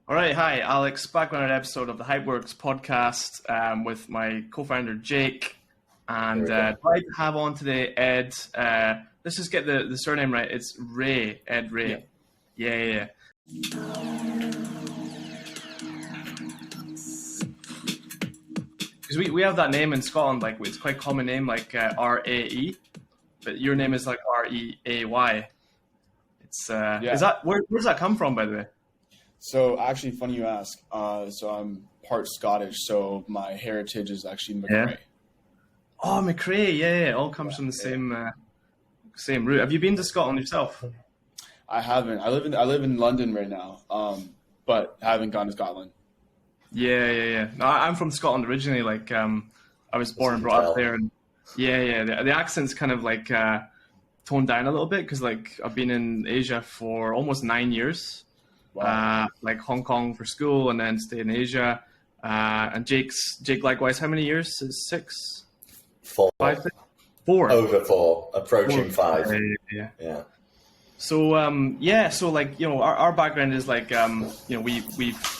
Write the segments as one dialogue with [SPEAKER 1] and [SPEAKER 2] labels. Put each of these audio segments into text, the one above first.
[SPEAKER 1] All right, hi, Alex. Back on an episode of the HYPEWORKS podcast with my co-founder Jake, and I'd like to have on today Ed. Let's just get the surname right. It's Reay, Ed Reay. Yeah. Because we have that name in Scotland, like it's quite a common name, like R-A-E, but your name is like R-E-A-Y. It's Is that where does that come from, by the way?
[SPEAKER 2] So actually, funny you ask. So I'm part Scottish, so my heritage is actually McRae.
[SPEAKER 1] Yeah. Oh, McRae, yeah. It all comes from the same root. Have you been to Scotland yourself?
[SPEAKER 2] I haven't. I live in London right now, but haven't gone to Scotland.
[SPEAKER 1] Yeah. No, I'm from Scotland originally. Like, I was born and brought up there, and the accent's kind of like toned down a little bit because like I've been in Asia for almost 9 years. Wow. Like Hong Kong for school and then stay in Asia. And Jake likewise, how many years? 6?
[SPEAKER 3] 4.
[SPEAKER 1] 5? 4.
[SPEAKER 3] Over 4, approaching 5.
[SPEAKER 1] Yeah. So so like, you know, our background is like, you know, we've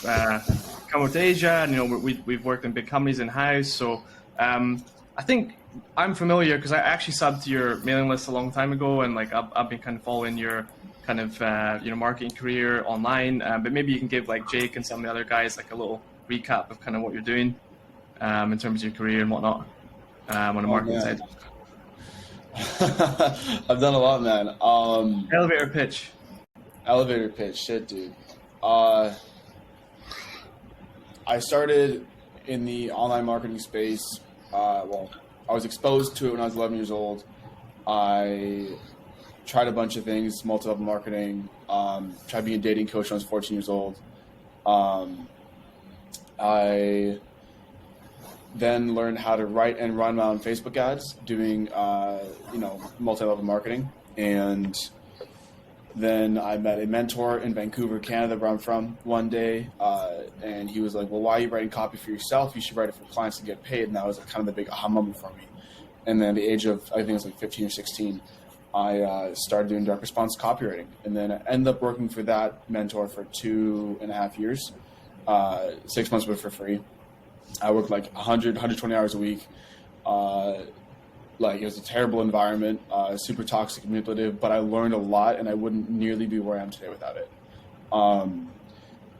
[SPEAKER 1] come out to Asia, and you know, we've worked in big companies in house. So I think I'm familiar because I actually subbed to your mailing list a long time ago, and like I've been kind of following your kind of marketing career online, but maybe you can give like Jake and some of the other guys like a little recap of kind of what you're doing in terms of your career and whatnot on the marketing side.
[SPEAKER 2] I've done a lot, man.
[SPEAKER 1] Elevator pitch,
[SPEAKER 2] shit, dude. I started in the online marketing space. I was exposed to it when I was 11 years old. I tried a bunch of things, multi-level marketing, tried being a dating coach when I was 14 years old. I then learned how to write and run my own Facebook ads, doing, multi-level marketing. And then I met a mentor in Vancouver, Canada, where I'm from, one day. And he was like, well, why are you writing copy for yourself? You should write it for clients to get paid. And that was kind of the big aha moment for me. And then at the age of, I think it was like 15 or 16, I started doing direct response copywriting, and then I ended up working for that mentor for 2.5 years, 6 months but for free. I worked like 120 hours a week. Like it was a terrible environment, super toxic, manipulative, but I learned a lot, and I wouldn't nearly be where I am today without it.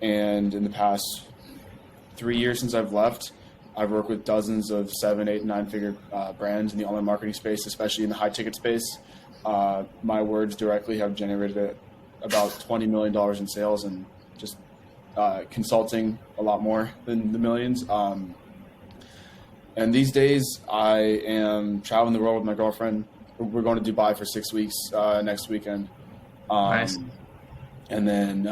[SPEAKER 2] And in the past 3 years since I've left, I've worked with dozens of 7, 8, 9-figure brands in the online marketing space, especially in the high ticket space. My words directly have generated about $20 million in sales, and just consulting a lot more than the millions. And these days I am traveling the world with my girlfriend. We're going to Dubai for 6 weeks next weekend.
[SPEAKER 1] Nice.
[SPEAKER 2] And then,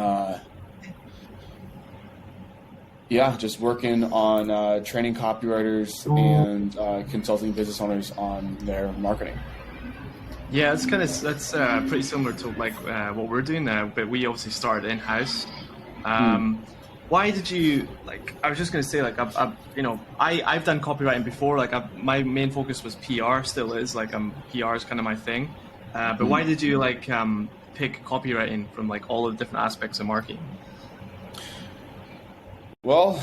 [SPEAKER 2] just working on training copywriters and consulting business owners on their marketing.
[SPEAKER 1] Yeah, that's pretty similar to like what we're doing now, but we obviously started in-house. Why did you like? I was just gonna say like I've done copywriting before. Like my main focus was PR, still is. Like PR is kind of my thing. But why did you like pick copywriting from like all of the different aspects of marketing?
[SPEAKER 2] Well,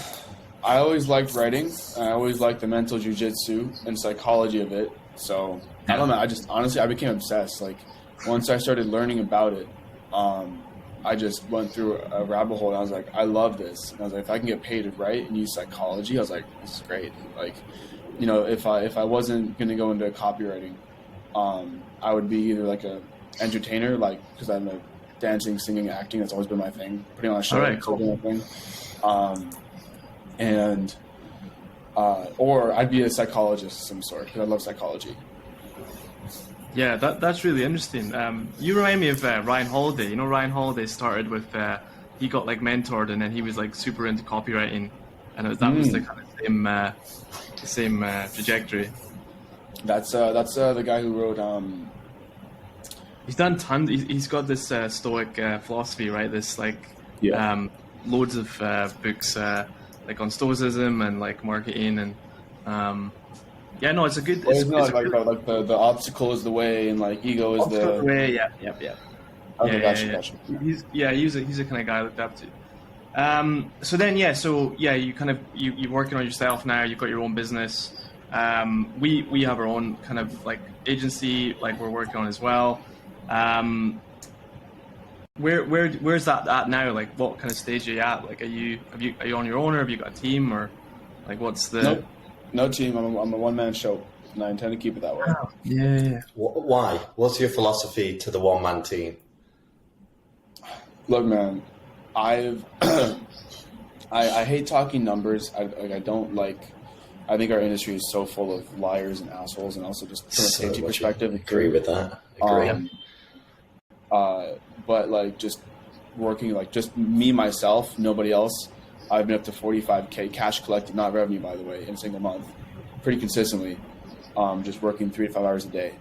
[SPEAKER 2] I always liked writing. I always liked the mental jujitsu and psychology of it. So I don't know. I became obsessed. Like once I started learning about it, I just went through a rabbit hole, and I was like, I love this. And I was like, if I can get paid to write and use psychology, I was like, this is great. Like, you know, if I wasn't going to go into copywriting, I would be either like a entertainer, like, because I'm a dancing, singing, acting. That's always been my thing. Putting on a show, cool. Thing. Or I'd be a psychologist of some sort, because I love psychology.
[SPEAKER 1] Yeah, that's really interesting. You remind me of Ryan Holiday. You know, Ryan Holiday started with he got like mentored, and then he was like super into copywriting, and that was the kind of same trajectory. That's
[SPEAKER 2] the guy who wrote.
[SPEAKER 1] He's done tons. He's got this Stoic philosophy, right? This like loads of books like on Stoicism and like marketing and. It's a good.
[SPEAKER 2] The obstacle is the way, and like ego is the
[SPEAKER 1] way. Yeah.
[SPEAKER 2] Okay, gotcha.
[SPEAKER 1] He's a kind of guy I looked up to. So then, you kind of you're working on yourself now. You've got your own business. We have our own kind of like agency, like we're working on as well. Where's that at now? Like, what kind of stage are you at? Like, are you on your own, or have you got a team, or like what's the?
[SPEAKER 2] Nope. No team. I'm a one-man show, and I intend to keep it that way.
[SPEAKER 1] Oh, yeah.
[SPEAKER 3] Why? What's your philosophy to the one-man team?
[SPEAKER 2] Look, man, I hate talking numbers. I think our industry is so full of liars and assholes, and also just from a safety perspective.
[SPEAKER 3] Agree with that. Agree.
[SPEAKER 2] But like just working, like just me, myself, nobody else. I've been up to 45K cash collected, not revenue, by the way, in a single month, pretty consistently. Just working 3 to 5 hours a day,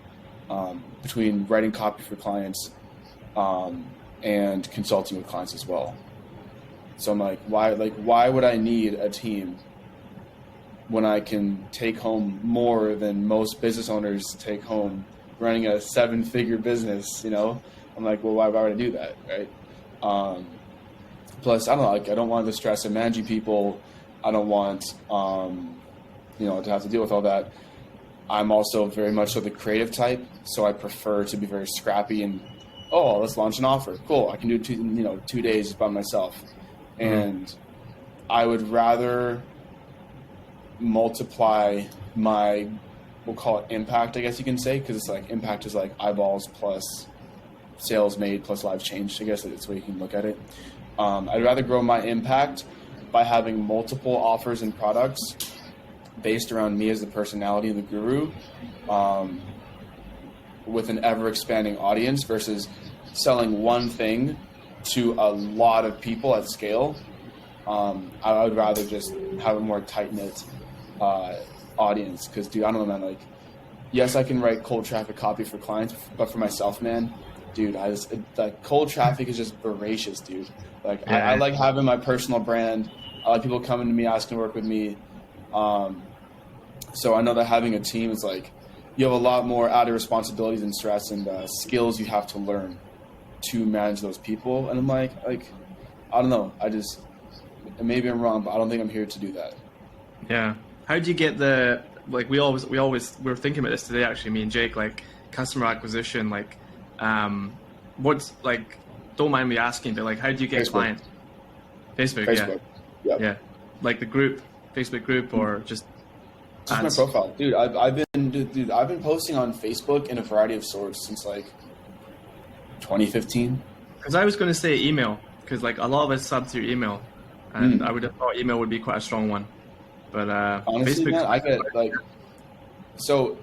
[SPEAKER 2] between writing copy for clients, and consulting with clients as well. So I'm like, why would I need a team when I can take home more than most business owners take home running a 7-figure business, you know? I'm like, well, why would I do that, right? Plus, I don't know, like, I don't want the stress of managing people. I don't want, to have to deal with all that. I'm also very much so the creative type, so I prefer to be very scrappy and, let's launch an offer. Cool, I can do 2 days by myself. And I would rather multiply my, we'll call it impact, I guess you can say, because it's like impact is like eyeballs plus sales made plus lives changed. I guess that's the way you can look at it. I'd rather grow my impact by having multiple offers and products based around me as the personality of the guru, with an ever-expanding audience versus selling one thing to a lot of people at scale. I would rather just have a more tight-knit audience, because, dude, I don't know, man, like, yes, I can write cold traffic copy for clients, but for myself, man, dude, like cold traffic is just voracious, dude. Like, I like having my personal brand. I like people coming to me, asking to work with me. So I know that having a team is like, you have a lot more added responsibilities and stress and skills you have to learn to manage those people. And I'm like, I don't know. Maybe I'm wrong, but I don't think I'm here to do that.
[SPEAKER 1] Yeah. How do you get we were thinking about this today, actually, me and Jake, like customer acquisition, like, what's like, don't mind me asking, but like, how do you get clients? Facebook. Yeah. Like the group, Facebook group, or just
[SPEAKER 2] my profile, dude. I've been posting on Facebook in a variety of sorts since like 2015.
[SPEAKER 1] Because I was going to say email, because like a lot of us sub through email, and I would have thought email would be quite a strong one. But
[SPEAKER 2] honestly,
[SPEAKER 1] Facebook,
[SPEAKER 2] man, I get like, so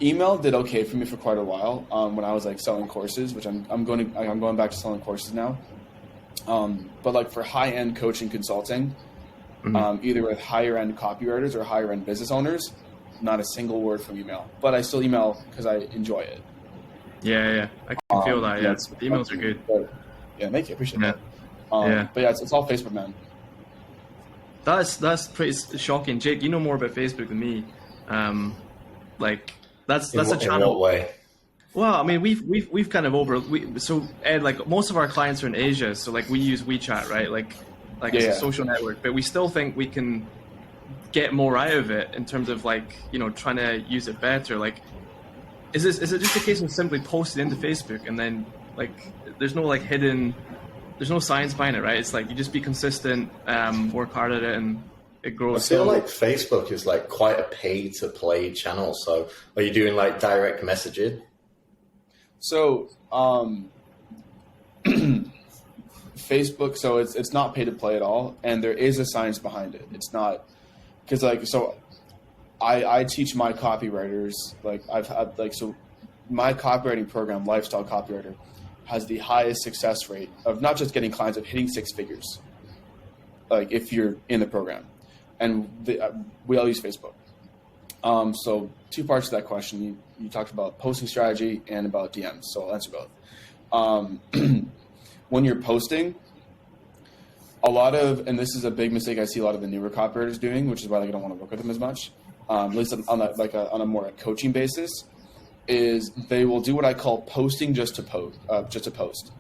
[SPEAKER 2] email did okay for me for quite a while when I was like selling courses, which I'm going back to selling courses now. But like for high-end coaching consulting, either with higher-end copywriters or higher-end business owners, not a single word from email. But I still email because I enjoy it.
[SPEAKER 1] Yeah, I can feel that. Yeah, emails are good.
[SPEAKER 2] But, yeah, thank you. Appreciate that.
[SPEAKER 1] Yeah.
[SPEAKER 2] But yeah, it's all Facebook, man.
[SPEAKER 1] That's pretty shocking, Jake. You know more about Facebook than me. Like that's a channel.
[SPEAKER 3] In what way?
[SPEAKER 1] Well, I mean, we've kind of so Ed, like most of our clients are in Asia, so like we use WeChat, right? Like it's a social network, but we still think we can get more out of it in terms of like, trying to use it better. Like, is it just a case of simply posting into Facebook and then like there's no like there's no science behind it, right? It's like you just be consistent, work hard at it, and it grows.
[SPEAKER 3] I feel like Facebook is like quite a pay-to-play channel. So are you doing like direct messaging?
[SPEAKER 2] So Facebook, so it's not pay-to-play at all, and there is a science behind it. It's not because I teach my copywriters, like I've had my copywriting program, Lifestyle Copywriter, has the highest success rate of not just getting clients, of hitting 6 figures. Like if you're in the program, and we all use Facebook. So 2 parts to that question. You talked about posting strategy and about DMs. So I'll answer both. When you're posting, and this is a big mistake I see a lot of the newer copywriters doing, which is why I don't want to work with them as much, at least on a more coaching basis, is they will do what I call posting just to post,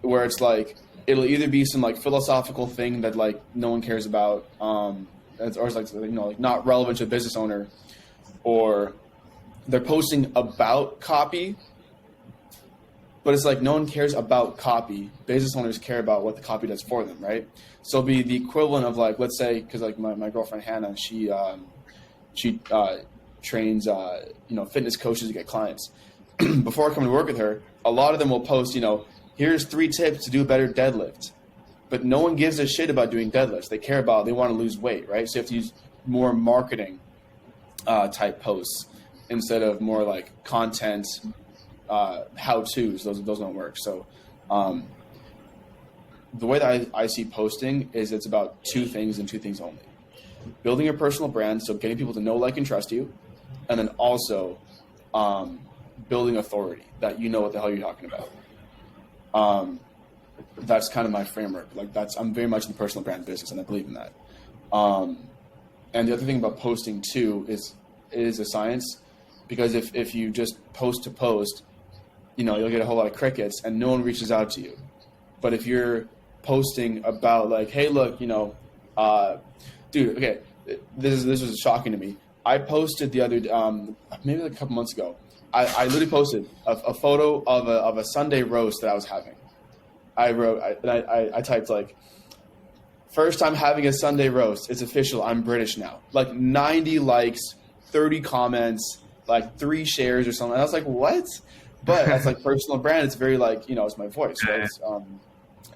[SPEAKER 2] where it's like it'll either be some like philosophical thing that like no one cares about, or it's like, you know, like not relevant to a business owner, or they're posting about copy, but it's like no one cares about copy. Business owners care about what the copy does for them, right? So it'll be the equivalent of like, let's say, because like my girlfriend Hannah, she trains you know, fitness coaches to get clients. Before I come to work with her, a lot of them will post, you know, here's 3 tips to do a better deadlift. But no one gives a shit about doing deadlifts. They care about, they want to lose weight, right? So you have to use more marketing type posts instead of more like content how-tos. Those don't work. So the way that I see posting is it's about 2 things and 2 things only. Building a personal brand, so getting people to know, like, and trust you, and then also building authority, that you know what the hell you're talking about. That's kind of my framework. Like I'm very much in the personal brand business, and I believe in that. And the other thing about posting too is it is a science, because if you just post to post, you know, you'll get a whole lot of crickets and no one reaches out to you. But if you're posting about like, hey, look, you know, dude, okay, this was shocking to me. I posted the other, maybe like a couple months ago, I literally posted a photo of a Sunday roast that I was having. I typed like, first time having a Sunday roast. It's official. I'm British now. Like 90 likes, 30 comments, like 3 shares or something. And I was like, what? But that's like personal brand. It's very like, you know, it's my voice. Right? It's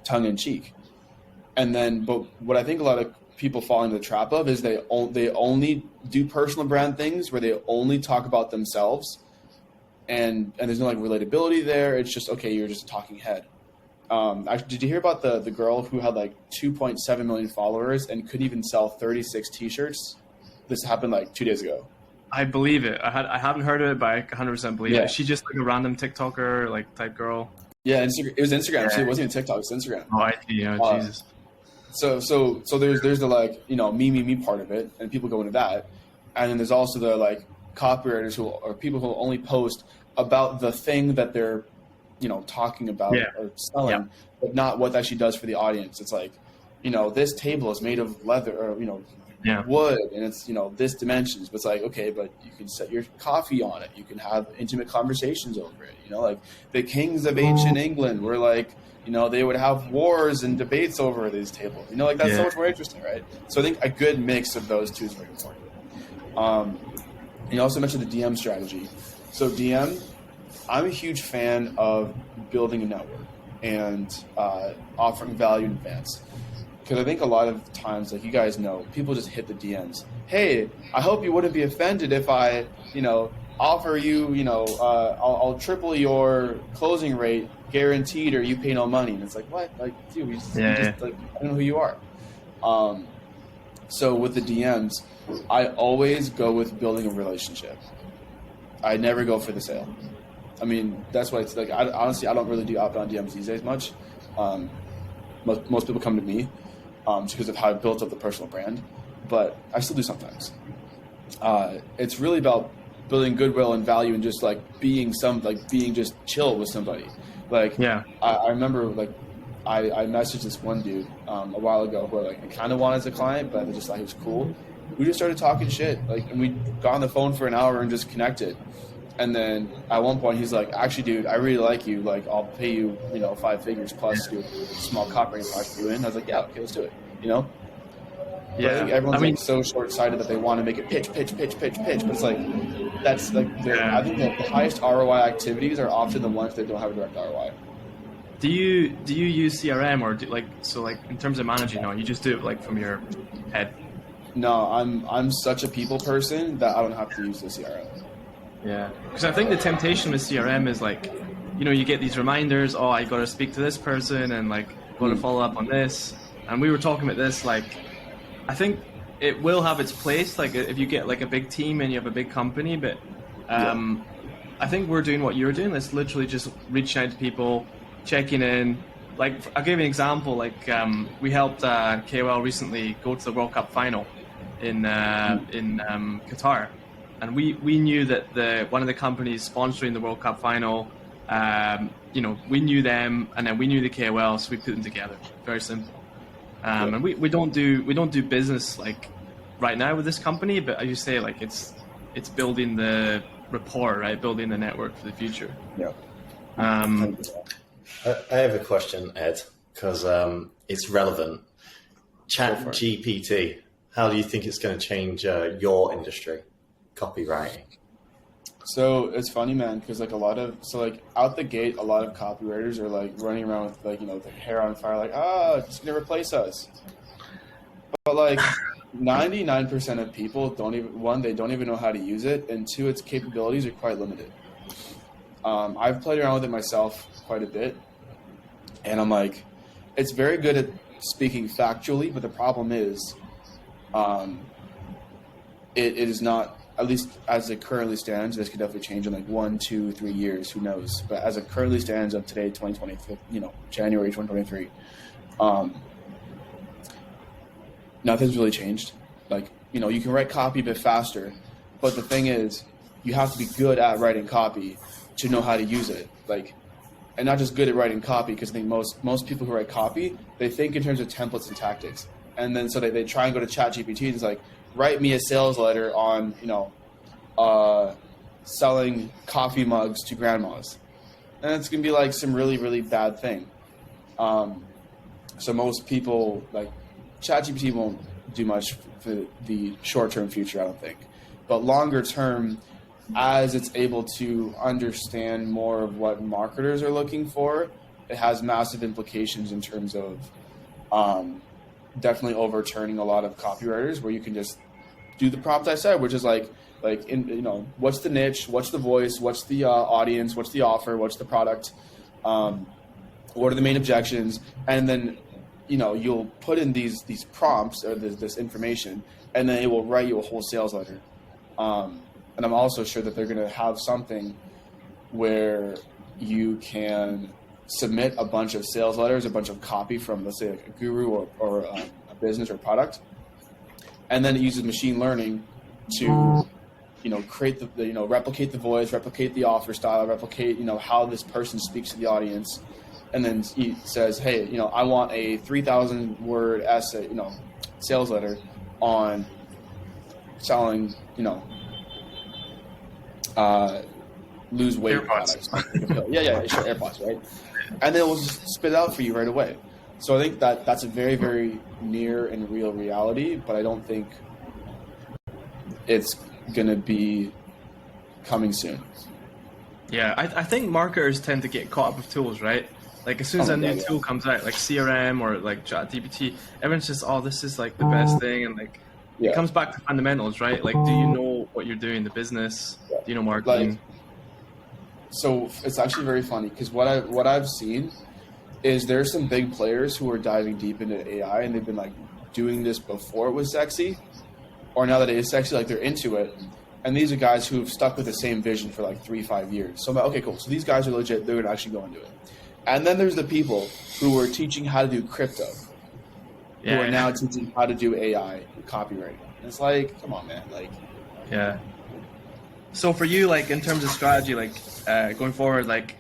[SPEAKER 2] tongue in cheek. And then, but what I think a lot of people fall into the trap of is they only do personal brand things where they only talk about themselves, and there's no like relatability there. It's just, okay, you're just a talking head. Did you hear about the girl who had like 2.7 million followers and couldn't even sell 36 t-shirts? This happened like 2 days ago.
[SPEAKER 1] I believe it. I haven't heard of it, but I 100% believe it. Is she just like a random TikToker like type girl?
[SPEAKER 2] Yeah, it was Instagram. Yeah. It wasn't even TikTok. It's Instagram.
[SPEAKER 1] Oh, I see. Jesus.
[SPEAKER 2] So there's the like, you know, me part of it, and people go into that, and then there's also the like copywriters or people who only post about the thing that they're, you know, talking about or selling, but not what that actually does for the audience. It's like, you know, this table is made of leather or, you know, wood, and it's, you know, this dimensions. But it's like, okay, but you can set your coffee on it. You can have intimate conversations over it. You know, like the kings of ancient England were like, you know, they would have wars and debates over these tables. You know, like that's so much more interesting, right? So I think a good mix of those two is very important. And you also mentioned the DM strategy. So DM, I'm a huge fan of building a network and offering value in advance. Because I think a lot of times, like you guys know, people just hit the DMs. Hey, I hope you wouldn't be offended if I, you know, offer you, you know, I'll triple your closing rate guaranteed, or you pay no money. And it's like, what? Like, dude, we just like, I don't know who you are. So with the DMs, I always go with building a relationship. I never go for the sale. I mean, that's why it's like, honestly, I don't really do outbound DMs these days much. Most people come to me just because of how I built up the personal brand, but I still do sometimes. It's really about building goodwill and value and just like being just chill with somebody. Like, I remember like I messaged this one dude a while ago who like I kind of wanted as a client, but I just thought he was cool. We just started talking shit, like, and we got on the phone for an hour and just connected. And then at one point he's like, actually, dude, I really like you. Like, I'll pay you, you know, 5 figures plus to do a small copywriting project for you. And I was like, yeah, okay, let's do it. You know? But I think everyone's like so short-sighted that they want to make it pitch. But it's like, that's like, I think the highest ROI activities are often the ones that don't have a direct ROI.
[SPEAKER 1] Do you use CRM or in terms of managing, you just do it like from your head?
[SPEAKER 2] No, I'm such a people person that I don't have to use the CRM.
[SPEAKER 1] Yeah, because I think the temptation with CRM is like, you know, you get these reminders, oh, I got to speak to this person and like got to follow up on this. And we were talking about this, like, I think it will have its place, like if you get like a big team and you have a big company, but I think we're doing what you're doing. It's literally just reaching out to people, checking in. Like, I'll give you an example. Like, we helped KOL recently go to the World Cup final in Qatar. And we knew that one of the companies sponsoring the World Cup final we knew them, and then we knew the KOL, so we put them together. Very simple. And we don't do business like right now with this company, but as you say, like it's building the rapport, right? Building the network for the future.
[SPEAKER 2] Yeah.
[SPEAKER 3] I have a question, Ed, because it's relevant. ChatGPT, how do you think it's going to change your industry, copywriting?
[SPEAKER 2] So it's funny, man, because like out the gate, a lot of copywriters are like running around with like, their hair on fire, like, it's going to replace us. But like 99% of people they don't even know how to use it, and two, its capabilities are quite limited. I've played around with it myself quite a bit, and I'm like, it's very good at speaking factually, but the problem is, it is not, at least as it currently stands. This could definitely change in like 1, 2, 3 years, who knows? But as it currently stands of today, 2023, January 2023, nothing's really changed. Like, you can write copy a bit faster, but the thing is, you have to be good at writing copy to know how to use it. Like, and not just good at writing copy, because I think most people who write copy, they think in terms of templates and tactics. And then so they try and go to ChatGPT and it's like, write me a sales letter on, selling coffee mugs to grandmas. And it's going to be like some really, really bad thing. So most people, like, ChatGPT won't do much for the short-term future, I don't think. But longer term, as it's able to understand more of what marketers are looking for, it has massive implications in terms of definitely overturning a lot of copywriters, where you can just do the prompt I said, which is like what's the niche, what's the voice, what's the audience, what's the offer, what's the product, what are the main objections, and then you'll put in these prompts or this information, and then it will write you a whole sales letter. And I'm also sure that they're going to have something where you can submit a bunch of sales letters, a bunch of copy from, let's say, like a guru or a business or product, and then it uses machine learning to create the replicate the voice, replicate the offer style, replicate how this person speaks to the audience, and then he says, hey, I want a 3,000 word essay, sales letter on selling, lose weight
[SPEAKER 1] AirPods.
[SPEAKER 2] products. Yeah, sure, AirPods, right? And then it will just spit it out for you right away. So I think that's a very, very near and real reality, but I don't think it's going to be coming soon.
[SPEAKER 1] Yeah, I think marketers tend to get caught up with tools, right? Like as soon as a new tool comes out, like CRM or like ChatGPT, everyone's just, this is like the best thing, and like it comes back to fundamentals, right? Like, do you know what you're doing in the business? Do you know marketing?
[SPEAKER 2] So it's actually very funny, because what I've seen is there's some big players who are diving deep into AI, and they've been like doing this before it was sexy, or now that it is sexy, like they're into it. And these are guys who've stuck with the same vision for like 3-5 years. So I'm like, okay, cool. So these guys are legit. They're gonna actually go into it. And then there's the people who are teaching how to do crypto, who are now teaching how to do AI copywriting. And it's like, come on, man. Like,
[SPEAKER 1] yeah. So for you, like in terms of strategy, like going forward, like,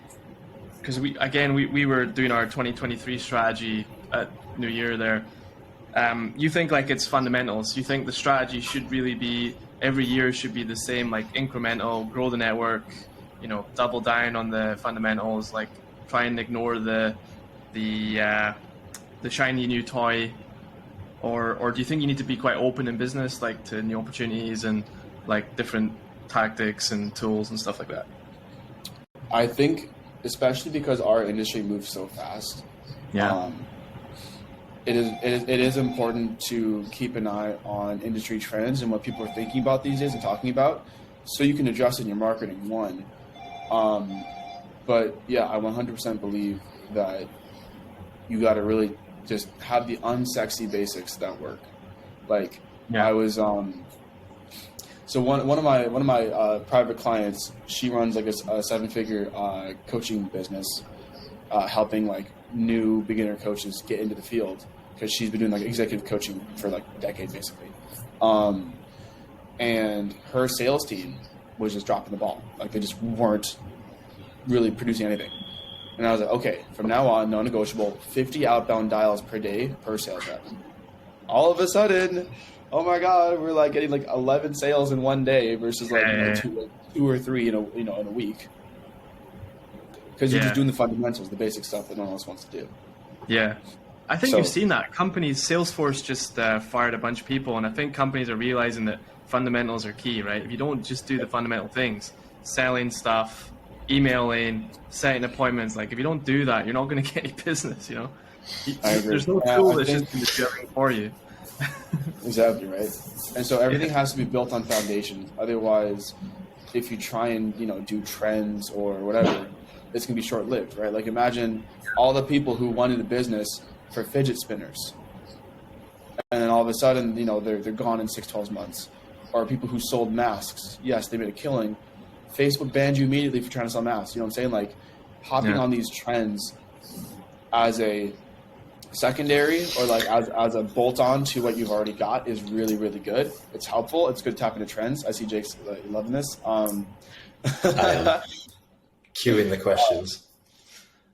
[SPEAKER 1] because we were doing our 2023 strategy at New Year there. You think like it's fundamentals. You think the strategy should really be every year should be the same, like incremental, grow the network, double down on the fundamentals, like try and ignore the shiny new toy, or do you think you need to be quite open in business, like to new opportunities and like different tactics and tools and stuff like that?
[SPEAKER 2] I think, especially because our industry moves so fast, it is important to keep an eye on industry trends and what people are thinking about these days and talking about, so you can adjust in your marketing. But yeah, I 100% believe that you got to really just have the unsexy basics that work. Like I was, so one of my private clients, she runs like a 7-figure coaching business, helping like new beginner coaches get into the field, because she's been doing like executive coaching for like a decade basically. And her sales team was just dropping the ball. Like they just weren't really producing anything. And I was like, okay, from now on, non-negotiable, 50 outbound dials per day per sales rep. All of a sudden, oh my God, we're like getting like 11 sales in one day versus like two or three in a week. Because you're just doing the fundamentals, the basic stuff that no one else wants to do.
[SPEAKER 1] Yeah. I think you've seen that. Companies, Salesforce just fired a bunch of people, and I think companies are realizing that fundamentals are key, right? If you don't just do the fundamental things, selling stuff, emailing, setting appointments, like if you don't do that, you're not going to get any business, you know?
[SPEAKER 2] I agree.
[SPEAKER 1] There's no tool that's just going to do everything for you.
[SPEAKER 2] Exactly, right? And so everything has to be built on foundation. Otherwise, if you try and, do trends or whatever, it's going to be short-lived, right? Like imagine all the people who wanted a business for fidget spinners. And then all of a sudden, they're gone in 6-12 months. Or people who sold masks. Yes, they made a killing. Facebook banned you immediately for trying to sell masks. You know what I'm saying? Like hopping on these trends as a secondary or like as a bolt-on to what you've already got is really, really good. It's helpful. It's good to tap into trends. I see Jake's loving this.
[SPEAKER 3] Queuing the questions.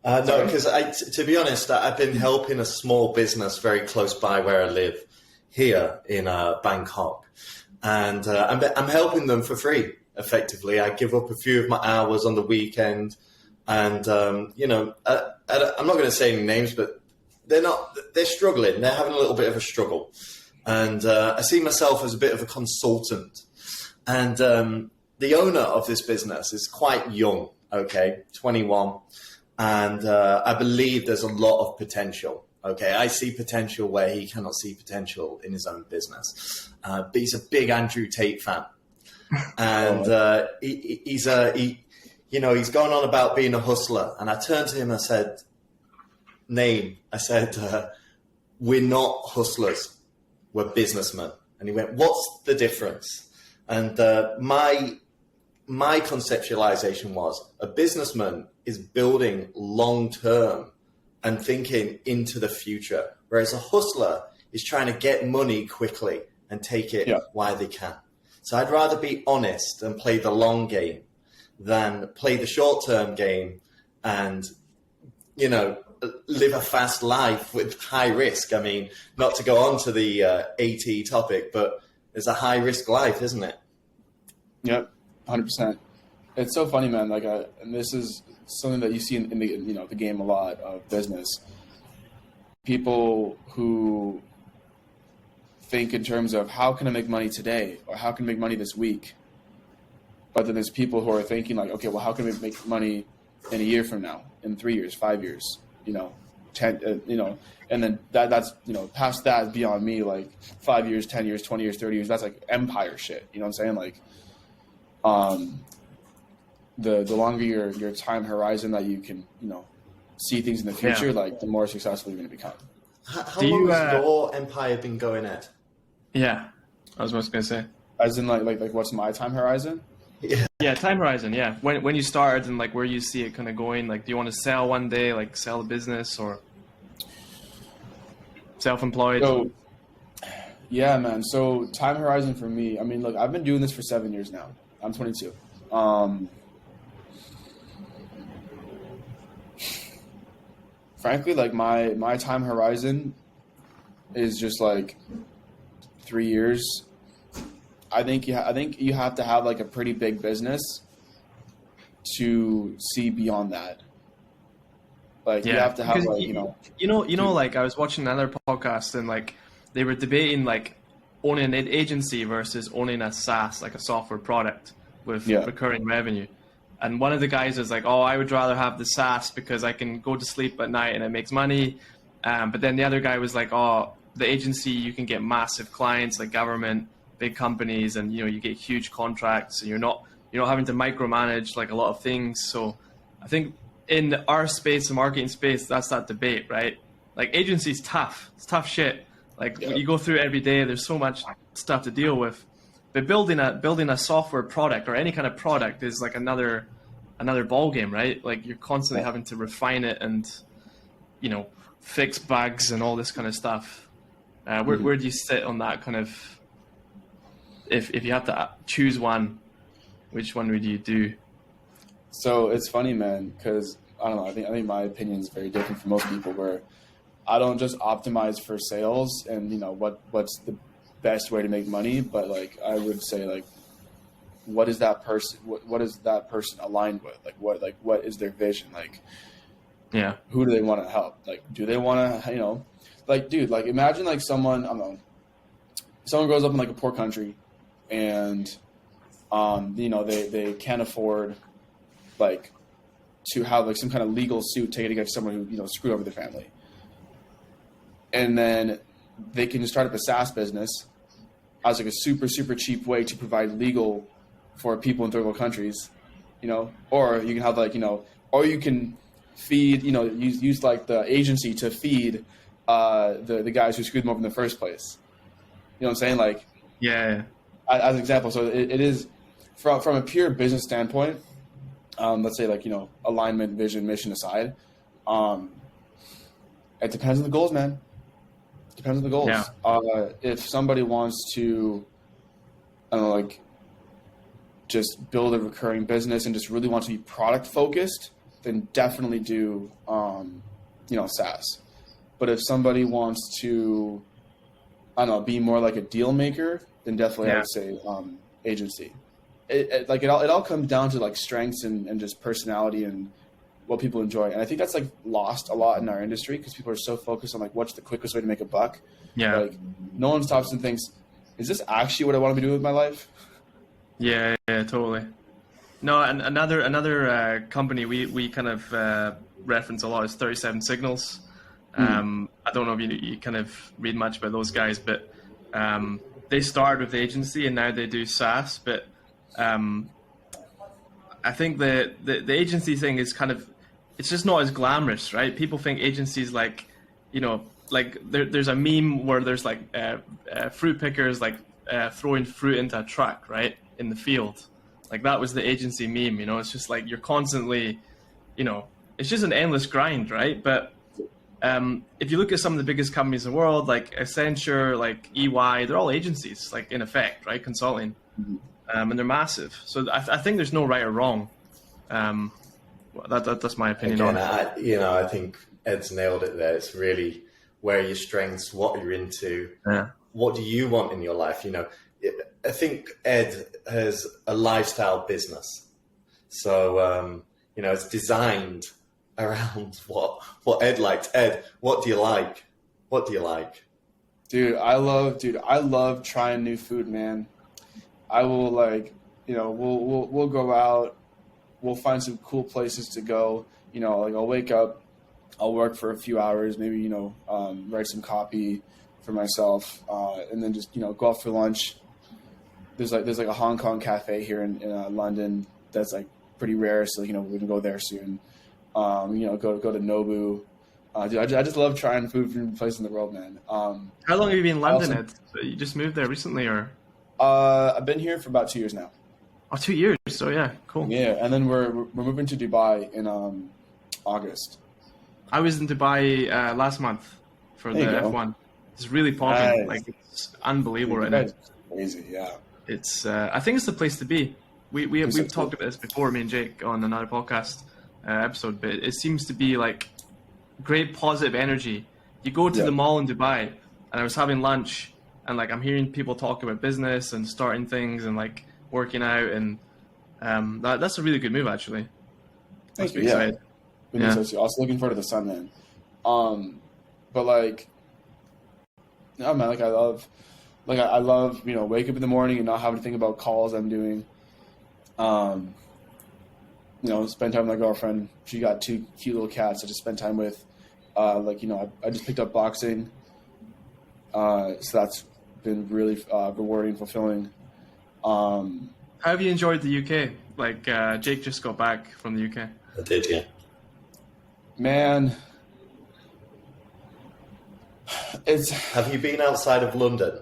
[SPEAKER 3] No, because to be honest, I've been helping a small business very close by where I live here in Bangkok. And I'm helping them for free, effectively. I give up a few of my hours on the weekend. And, I'm not going to say any names, but they're struggling. They're having a little bit of a struggle. And I see myself as a bit of a consultant. And the owner of this business is quite young, 21. And I believe there's a lot of potential. I see potential where he cannot see potential in his own business. But he's a big Andrew Tate fan. And he's going on about being a hustler. And I turned to him and I said, we're not hustlers, we're businessmen. And he went, what's the difference? And my conceptualization was a businessman is building long-term and thinking into the future, whereas a hustler is trying to get money quickly and take it while they can. So I'd rather be honest and play the long game than play the short-term game and, live a fast life with high risk. I mean, not to go on to the AT topic, but it's a high-risk life, isn't it?
[SPEAKER 2] Yep, 100%. It's so funny, man. Like, and this is something that you see in the the game a lot of business. People who think in terms of how can I make money today or how can I make money this week, but then there's people who are thinking like, okay, well, how can we make money in a year from now, in 3 years, 5 years, 10, and then that's past that is beyond me. Like 5 years, 10 years, 20 years, 30 years. That's like empire shit. You know what I'm saying? Like, the longer your time horizon that you can, see things in the future, like the more successful you're going to become.
[SPEAKER 3] How long has your empire been going at?
[SPEAKER 1] Yeah, I was just going to say.
[SPEAKER 2] As in like what's my time horizon?
[SPEAKER 1] Yeah, time horizon, yeah. When you started and like where you see it kind of going, like do you want to sell one day, like sell a business or self-employed?
[SPEAKER 2] So, yeah, man. So time horizon for me, I mean, look, I've been doing this for 7 years now. I'm 22. Frankly, like my time horizon is just like 3 years. I think you have to have like a pretty big business to see beyond that. Like you have to have like
[SPEAKER 1] like I was watching another podcast and like they were debating like owning an agency versus owning a SaaS, like a software product with recurring revenue. And one of the guys was like, oh, I would rather have the SaaS because I can go to sleep at night and it makes money. But then the other guy was like, oh, the agency, you can get massive clients like government, big companies, and you get huge contracts and you're not having to micromanage like a lot of things. So I think in our space, the marketing space, that's that debate, right? Like agency's tough. It's tough shit. Like you go through it every day, there's so much stuff to deal with. But building a software product or any kind of product is like another ball game, right? Like you're constantly having to refine it and fix bugs and all this kind of stuff. Where do you sit on that kind of? If you have to choose one, which one would you do?
[SPEAKER 2] So it's funny, man, because I don't know. I think my opinion is very different from most people, where I don't just optimize for sales and, you know, what's the best way to make money, but like I would say, like, what is that person? What is that person aligned with? Like what is their vision? Like,
[SPEAKER 1] Yeah.
[SPEAKER 2] who do they want to help? Like, do they want to, you know, like, dude, like imagine like someone, I don't know, someone grows up in like a poor country and, you know, they can't afford like to have like some kind of legal suit taken against someone who, you know, screwed over their family. And then they can just start up a SaaS business as like a super, super cheap way to provide legal for people in third world countries, you know, or you can have like, you know, or you can feed, you know, use like the agency to feed the guys who screwed them over in the first place. You know what I'm saying? Like,
[SPEAKER 1] Yeah.
[SPEAKER 2] as an example. So it is from a pure business standpoint, let's say like, you know, alignment, vision, mission aside, it depends on the goals, man. Depends on the goals.
[SPEAKER 1] Yeah.
[SPEAKER 2] If somebody wants to, I don't know, like just build a recurring business and just really wants to be product focused, then definitely do, you know, SaaS. But if somebody wants to, I don't know, be more like a deal maker, then definitely I would say agency. It all comes down to like strengths and just personality and what people enjoy. And I think that's like lost a lot in our industry because people are so focused on like what's the quickest way to make a buck.
[SPEAKER 1] Yeah.
[SPEAKER 2] Like no one stops and thinks, is this actually what I want to be doing with my life?
[SPEAKER 1] Yeah, totally. No, and another company we kind of reference a lot is 37 Signals. I don't know if you kind of read much about those guys, but they started with the agency and now they do SaaS. But I think the agency thing is kind of, it's just not as glamorous, right? People think agencies like, you know, like there's a meme where there's like fruit pickers like throwing fruit into a truck, right, in the field. Like that was the agency meme, you know. It's just like you're constantly, you know, it's just an endless grind, right? But if you look at some of the biggest companies in the world, like Accenture, like EY, they're all agencies, like in effect, right, consulting, and they're massive. So I think there's no right or wrong. That's my opinion on it.
[SPEAKER 3] I think Ed's nailed it there. It's really where are your strengths, what you're into, what do you want in your life? You know, I think Ed has a lifestyle business, so you know, it's designed around what Ed likes. Ed, what do you like? What do you like?
[SPEAKER 2] Dude, I love trying new food, man. I will like, you know, we'll go out, we'll find some cool places to go. You know, like I'll wake up, I'll work for a few hours, maybe, you know, write some copy for myself, and then just, you know, go out for lunch. There's like a Hong Kong cafe here in London that's like pretty rare, so you know we can go there soon. You know, go to Nobu. Dude, I just love trying food from places in the world, man.
[SPEAKER 1] How long have you been in London, Ed? You just moved there recently, or?
[SPEAKER 2] I've been here for about 2 years now.
[SPEAKER 1] Oh, 2 years. So yeah, cool.
[SPEAKER 2] Yeah, and then we're moving to Dubai in August.
[SPEAKER 1] I was in Dubai last month for the F1. It's really popping. Like it's unbelievable right now.
[SPEAKER 2] Crazy, yeah.
[SPEAKER 1] It's I think it's the place to be. We've talked about this before, me and Jake, on another podcast episode, but it seems to be like great positive energy. You go to the mall in Dubai, and I was having lunch, and like I'm hearing people talk about business and starting things and like working out, and that's a really good move actually.
[SPEAKER 2] Thank you. Yeah. Also looking forward to the sun, man. But like, no, man, like I love, you know, wake up in the morning and not having to think about calls I'm doing. You know, spend time with my girlfriend. She got 2 cute little cats I just spend time with. Like, you know, I just picked up boxing. So that's been really rewarding and fulfilling.
[SPEAKER 1] How have you enjoyed the UK? Like, Jake just got back from the UK.
[SPEAKER 3] I did, yeah.
[SPEAKER 2] Man,
[SPEAKER 3] Have you been outside of London?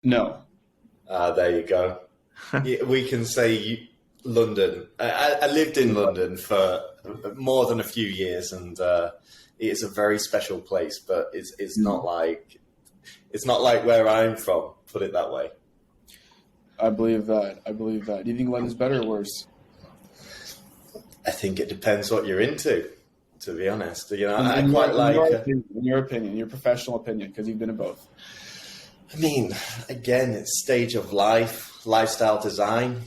[SPEAKER 2] No.
[SPEAKER 3] There you go. We can say London. I lived in London for more than a few years, and it's a very special place. But it's not like where I'm from. Put it that way.
[SPEAKER 2] I believe that. Do you think London's better or worse?
[SPEAKER 3] I think it depends what you're into, to be honest. You know, I
[SPEAKER 2] In
[SPEAKER 3] quite like.
[SPEAKER 2] your opinion, your professional opinion, because you've been in both.
[SPEAKER 3] I mean, again, it's stage of life, lifestyle design.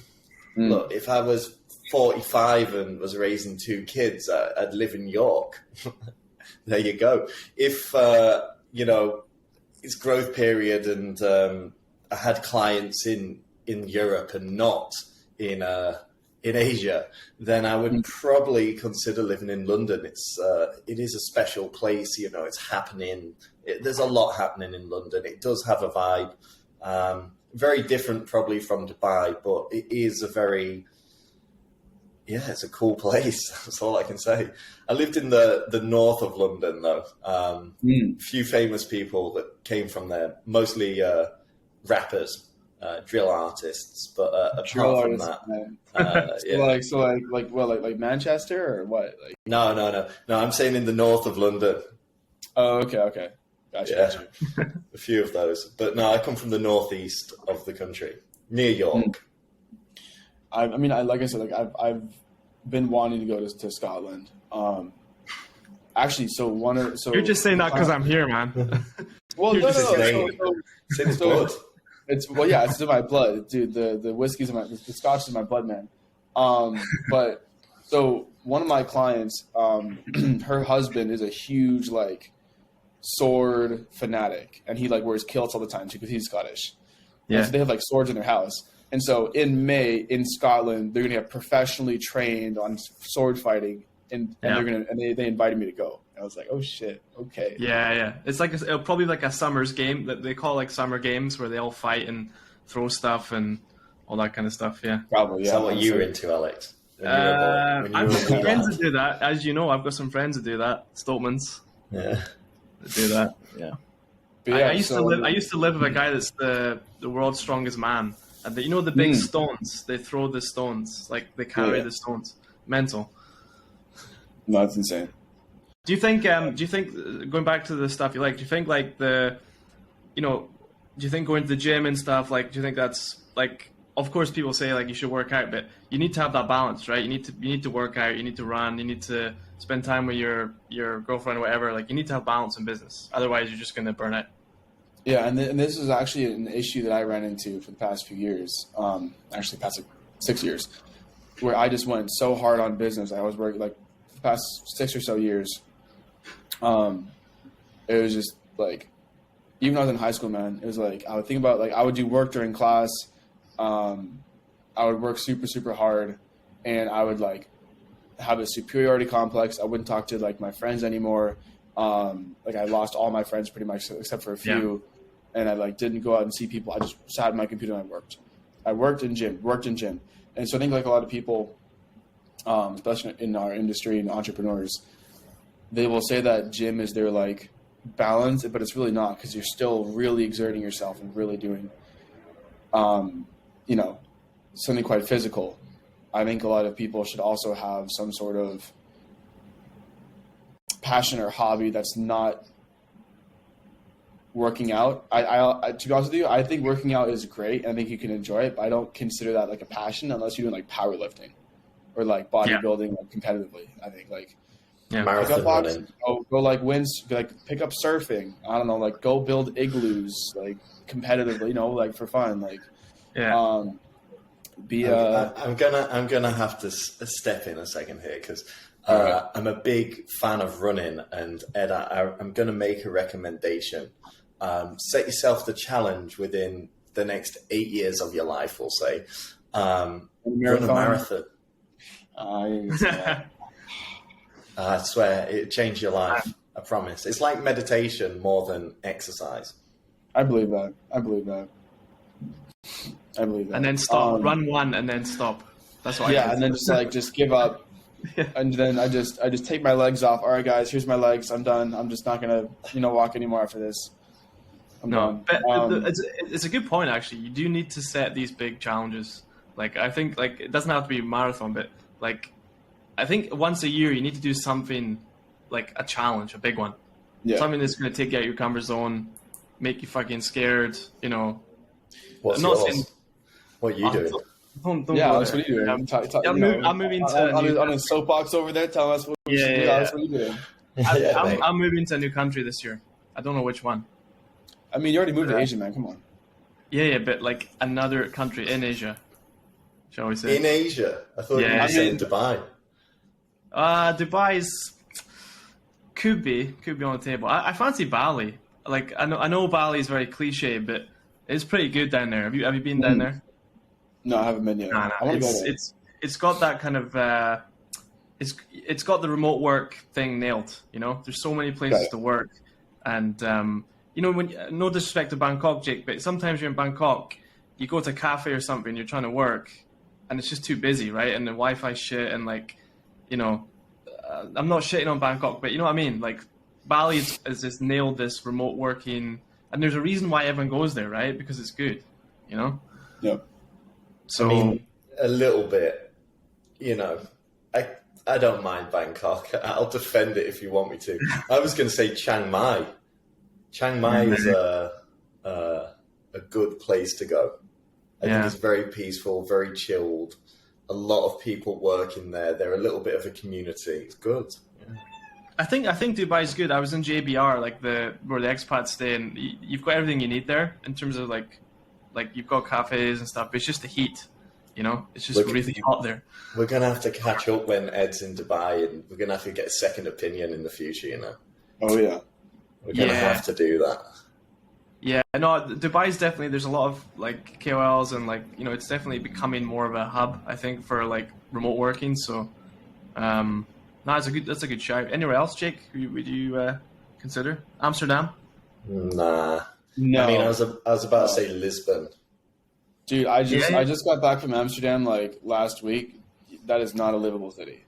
[SPEAKER 3] Look, if I was 45 and was raising 2 kids, I'd live in York. There you go. If, you know, it's growth period and I had clients in Europe and not in Asia, then I would probably consider living in London. It is a special place, you know, it's happening. There's a lot happening in London. It does have a vibe. Very different probably from Dubai, but it is it's a cool place. That's all I can say. I lived in the north of London, though. Few famous people that came from there, mostly rappers, drill artists. But apart from that,
[SPEAKER 2] like Manchester or what? Like...
[SPEAKER 3] No. I'm saying in the north of London.
[SPEAKER 2] Oh, okay. Gotcha.
[SPEAKER 3] A few of those. But no, I come from the northeast of the country, near York.
[SPEAKER 2] I mean, like I said, like I've been wanting to go to Scotland. Actually, so
[SPEAKER 1] you're just saying that because I'm here, man.
[SPEAKER 2] Well, no.
[SPEAKER 3] It's blood.
[SPEAKER 2] It's in my blood, dude. The whiskey's in the Scotch is my blood, man. But so one of my clients, her husband is a huge like sword fanatic, and he like wears kilts all the time too because he's Scottish. Yeah, and so they have like swords in their house. And so in May in Scotland, they're gonna get professionally trained on sword fighting, and they invited me to go. And I was like, oh shit, okay.
[SPEAKER 1] Yeah. It's like probably like a summer's game that they call like summer games where they all fight and throw stuff and all that kind of stuff. Yeah,
[SPEAKER 2] probably. Yeah.
[SPEAKER 3] Is that what you were into, Alex?
[SPEAKER 1] I've got some friends that do that. As you know, I've got some friends that do that. Stoltmans.
[SPEAKER 3] Yeah.
[SPEAKER 1] That do that. Yeah. I used to live with a guy that's the world's strongest man. And you know the big stones? They throw the stones. Like, they carry the stones. Mental.
[SPEAKER 2] No, that's insane.
[SPEAKER 1] Do you think, going back to the stuff you like, do you think, like, do you think going to the gym and stuff, like, do you think that's, like, of course people say, like, you should work out, but you need to have that balance, right? You need to work out, you need to run, you need to spend time with your girlfriend or whatever. Like, you need to have balance in business. Otherwise, you're just going to burn out.
[SPEAKER 2] Yeah, and this is actually an issue that I ran into for the past few years, actually past like 6 years, where I just went so hard on business. I was working like the past 6 or so years. It was just like, even when I was in high school, man, it was like, I would think about like, I would do work during class. I would work super, super hard, and I would like have a superiority complex. I wouldn't talk to like my friends anymore. Like I lost all my friends pretty much except for a few. Yeah. And I like didn't go out and see people. I just sat at my computer and I worked in gym. And so I think like a lot of people, especially in our industry and entrepreneurs, they will say that gym is their like balance, but it's really not, because you're still really exerting yourself and really doing, something quite physical. I think a lot of people should also have some sort of passion or hobby that's not working out. I to be honest with you, I think working out is great. I think you can enjoy it, but I don't consider that like a passion unless you're doing like powerlifting or like bodybuilding like competitively. I think like
[SPEAKER 3] marathon running.
[SPEAKER 2] Go like pick up surfing. I don't know, like go build igloos like competitively, like for fun. Like
[SPEAKER 3] I'm gonna have to step in a second here because I'm a big fan of running, and Ed, I'm gonna make a recommendation. Set yourself the challenge within the next 8 years of your life, we'll say. Run a marathon. I swear, it'll change your life. I promise. It's like meditation more than exercise.
[SPEAKER 2] I believe that.
[SPEAKER 1] And then stop. Run one and then stop. That's what I
[SPEAKER 2] and then just give up. And then I just take my legs off. All right, guys, here's my legs. I'm done. I'm just not gonna walk anymore after this. I'm done.
[SPEAKER 1] But it's a good point, actually. You do need to set these big challenges. Like, I think like it doesn't have to be a marathon, but like I think once a year you need to do something like a challenge, a big one. Yeah. Something that's gonna take you out of your comfort zone, make you fucking scared.
[SPEAKER 3] What's yours? What are you doing?
[SPEAKER 1] Don't
[SPEAKER 2] Yeah,
[SPEAKER 1] go
[SPEAKER 2] Alex,
[SPEAKER 1] there.
[SPEAKER 2] what are you doing?
[SPEAKER 1] I'm moving to
[SPEAKER 2] on his soapbox over there, telling us what we should do. Alex, what are you doing?
[SPEAKER 3] Mate.
[SPEAKER 1] I'm moving to a new country this year. I don't know which one.
[SPEAKER 2] I mean, you already moved to Asia, man. Come on.
[SPEAKER 1] Yeah, but like another country in Asia, shall we say?
[SPEAKER 3] In Asia? I thought you
[SPEAKER 1] Yeah.
[SPEAKER 3] were saying Dubai.
[SPEAKER 1] Dubai's could be on the table. I fancy Bali. Like I know Bali is very cliche, but it's pretty good down there. Have you been down there?
[SPEAKER 2] No, I haven't been yet.
[SPEAKER 1] Nah.
[SPEAKER 2] I want to go there.
[SPEAKER 1] It's got that kind of it's got the remote work thing nailed. You know, there's so many places
[SPEAKER 2] Right.
[SPEAKER 1] to work, and you know, when no disrespect to Bangkok, Jake, but sometimes you're in Bangkok, you go to a cafe or something, you're trying to work, and it's just too busy, right? And the Wi-Fi shit, and like, you know, I'm not shitting on Bangkok, but you know what I mean? Like, Bali has just nailed this remote working, and there's a reason why everyone goes there, right? Because it's good, you know?
[SPEAKER 2] Yeah.
[SPEAKER 1] So,
[SPEAKER 3] I mean, a little bit, you know, I don't mind Bangkok. I'll defend it if you want me to. I was going to say Chiang Mai. Chiang Mai is a good place to go. I think it's very peaceful, very chilled. A lot of people working there. They're a little bit of a community. It's good. Yeah.
[SPEAKER 1] I think Dubai is good. I was in JBR, like where the expats stay, and you've got everything you need there in terms of like you've got cafes and stuff. But it's just the heat, you know. It's just really hot there.
[SPEAKER 3] We're going to have to catch up when Ed's in Dubai, and we're going to have to get a second opinion in the future, you know.
[SPEAKER 2] Oh, yeah.
[SPEAKER 3] We're going to have to do that.
[SPEAKER 1] Yeah, no, Dubai's definitely, there's a lot of like KOLs and like, you know, it's definitely becoming more of a hub, I think, for like remote working. So, no, that's a good shout. Anywhere else, Jake, would you consider? Amsterdam?
[SPEAKER 3] Nah.
[SPEAKER 2] No.
[SPEAKER 3] I mean, I was about to say Lisbon.
[SPEAKER 2] Dude, I just got back from Amsterdam like last week. That is not a livable city.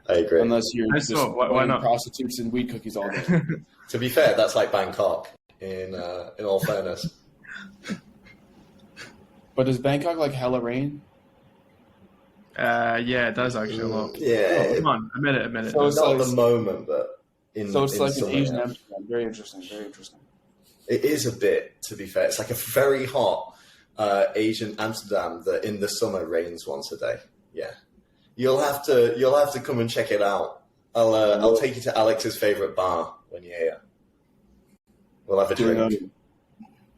[SPEAKER 3] I agree.
[SPEAKER 2] Unless you're just
[SPEAKER 1] why not?
[SPEAKER 2] prostitutes and weed cookies all day.
[SPEAKER 3] To be fair, that's like Bangkok. In all fairness,
[SPEAKER 2] But does Bangkok like hella rain?
[SPEAKER 1] Yeah, it does actually a lot.
[SPEAKER 3] Yeah,
[SPEAKER 1] Oh, come on, admit it.
[SPEAKER 2] So it's
[SPEAKER 3] not
[SPEAKER 2] like-
[SPEAKER 3] at the moment, but
[SPEAKER 2] So it's like an
[SPEAKER 3] summer,
[SPEAKER 2] Asian
[SPEAKER 3] yeah.
[SPEAKER 2] Amsterdam. Very interesting. Very interesting.
[SPEAKER 3] It is a bit, to be fair. It's like a very hot Asian Amsterdam that in the summer rains once a day. Yeah, you'll have to come and check it out. I'll take you to Alex's favorite bar when you're here. We'll have a drink.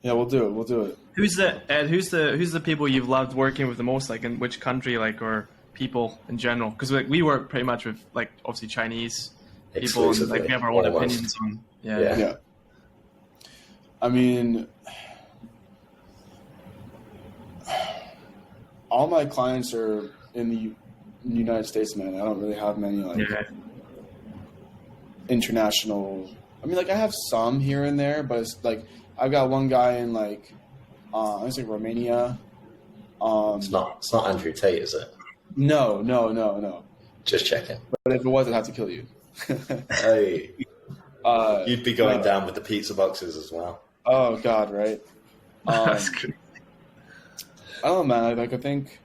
[SPEAKER 2] Yeah, we'll do it.
[SPEAKER 1] Who's the people you've loved working with the most? Like in which country, like, or people in general? Because like, we work pretty much with like obviously Chinese people, and like we have our own
[SPEAKER 3] Almost.
[SPEAKER 1] opinions on.
[SPEAKER 3] Yeah.
[SPEAKER 2] Yeah. I mean, all my clients are in the United States, man. I don't really have many like international. I mean, like I have some here and there, but it's like I've got one guy in like I think Romania.
[SPEAKER 3] It's not Andrew Tate, is it?
[SPEAKER 2] No.
[SPEAKER 3] Just checking.
[SPEAKER 2] But if it was, I'd have to kill you.
[SPEAKER 3] Hey, you'd be going down with the pizza boxes as well.
[SPEAKER 2] Oh God, right?
[SPEAKER 1] That's good.
[SPEAKER 2] I don't know, man. I think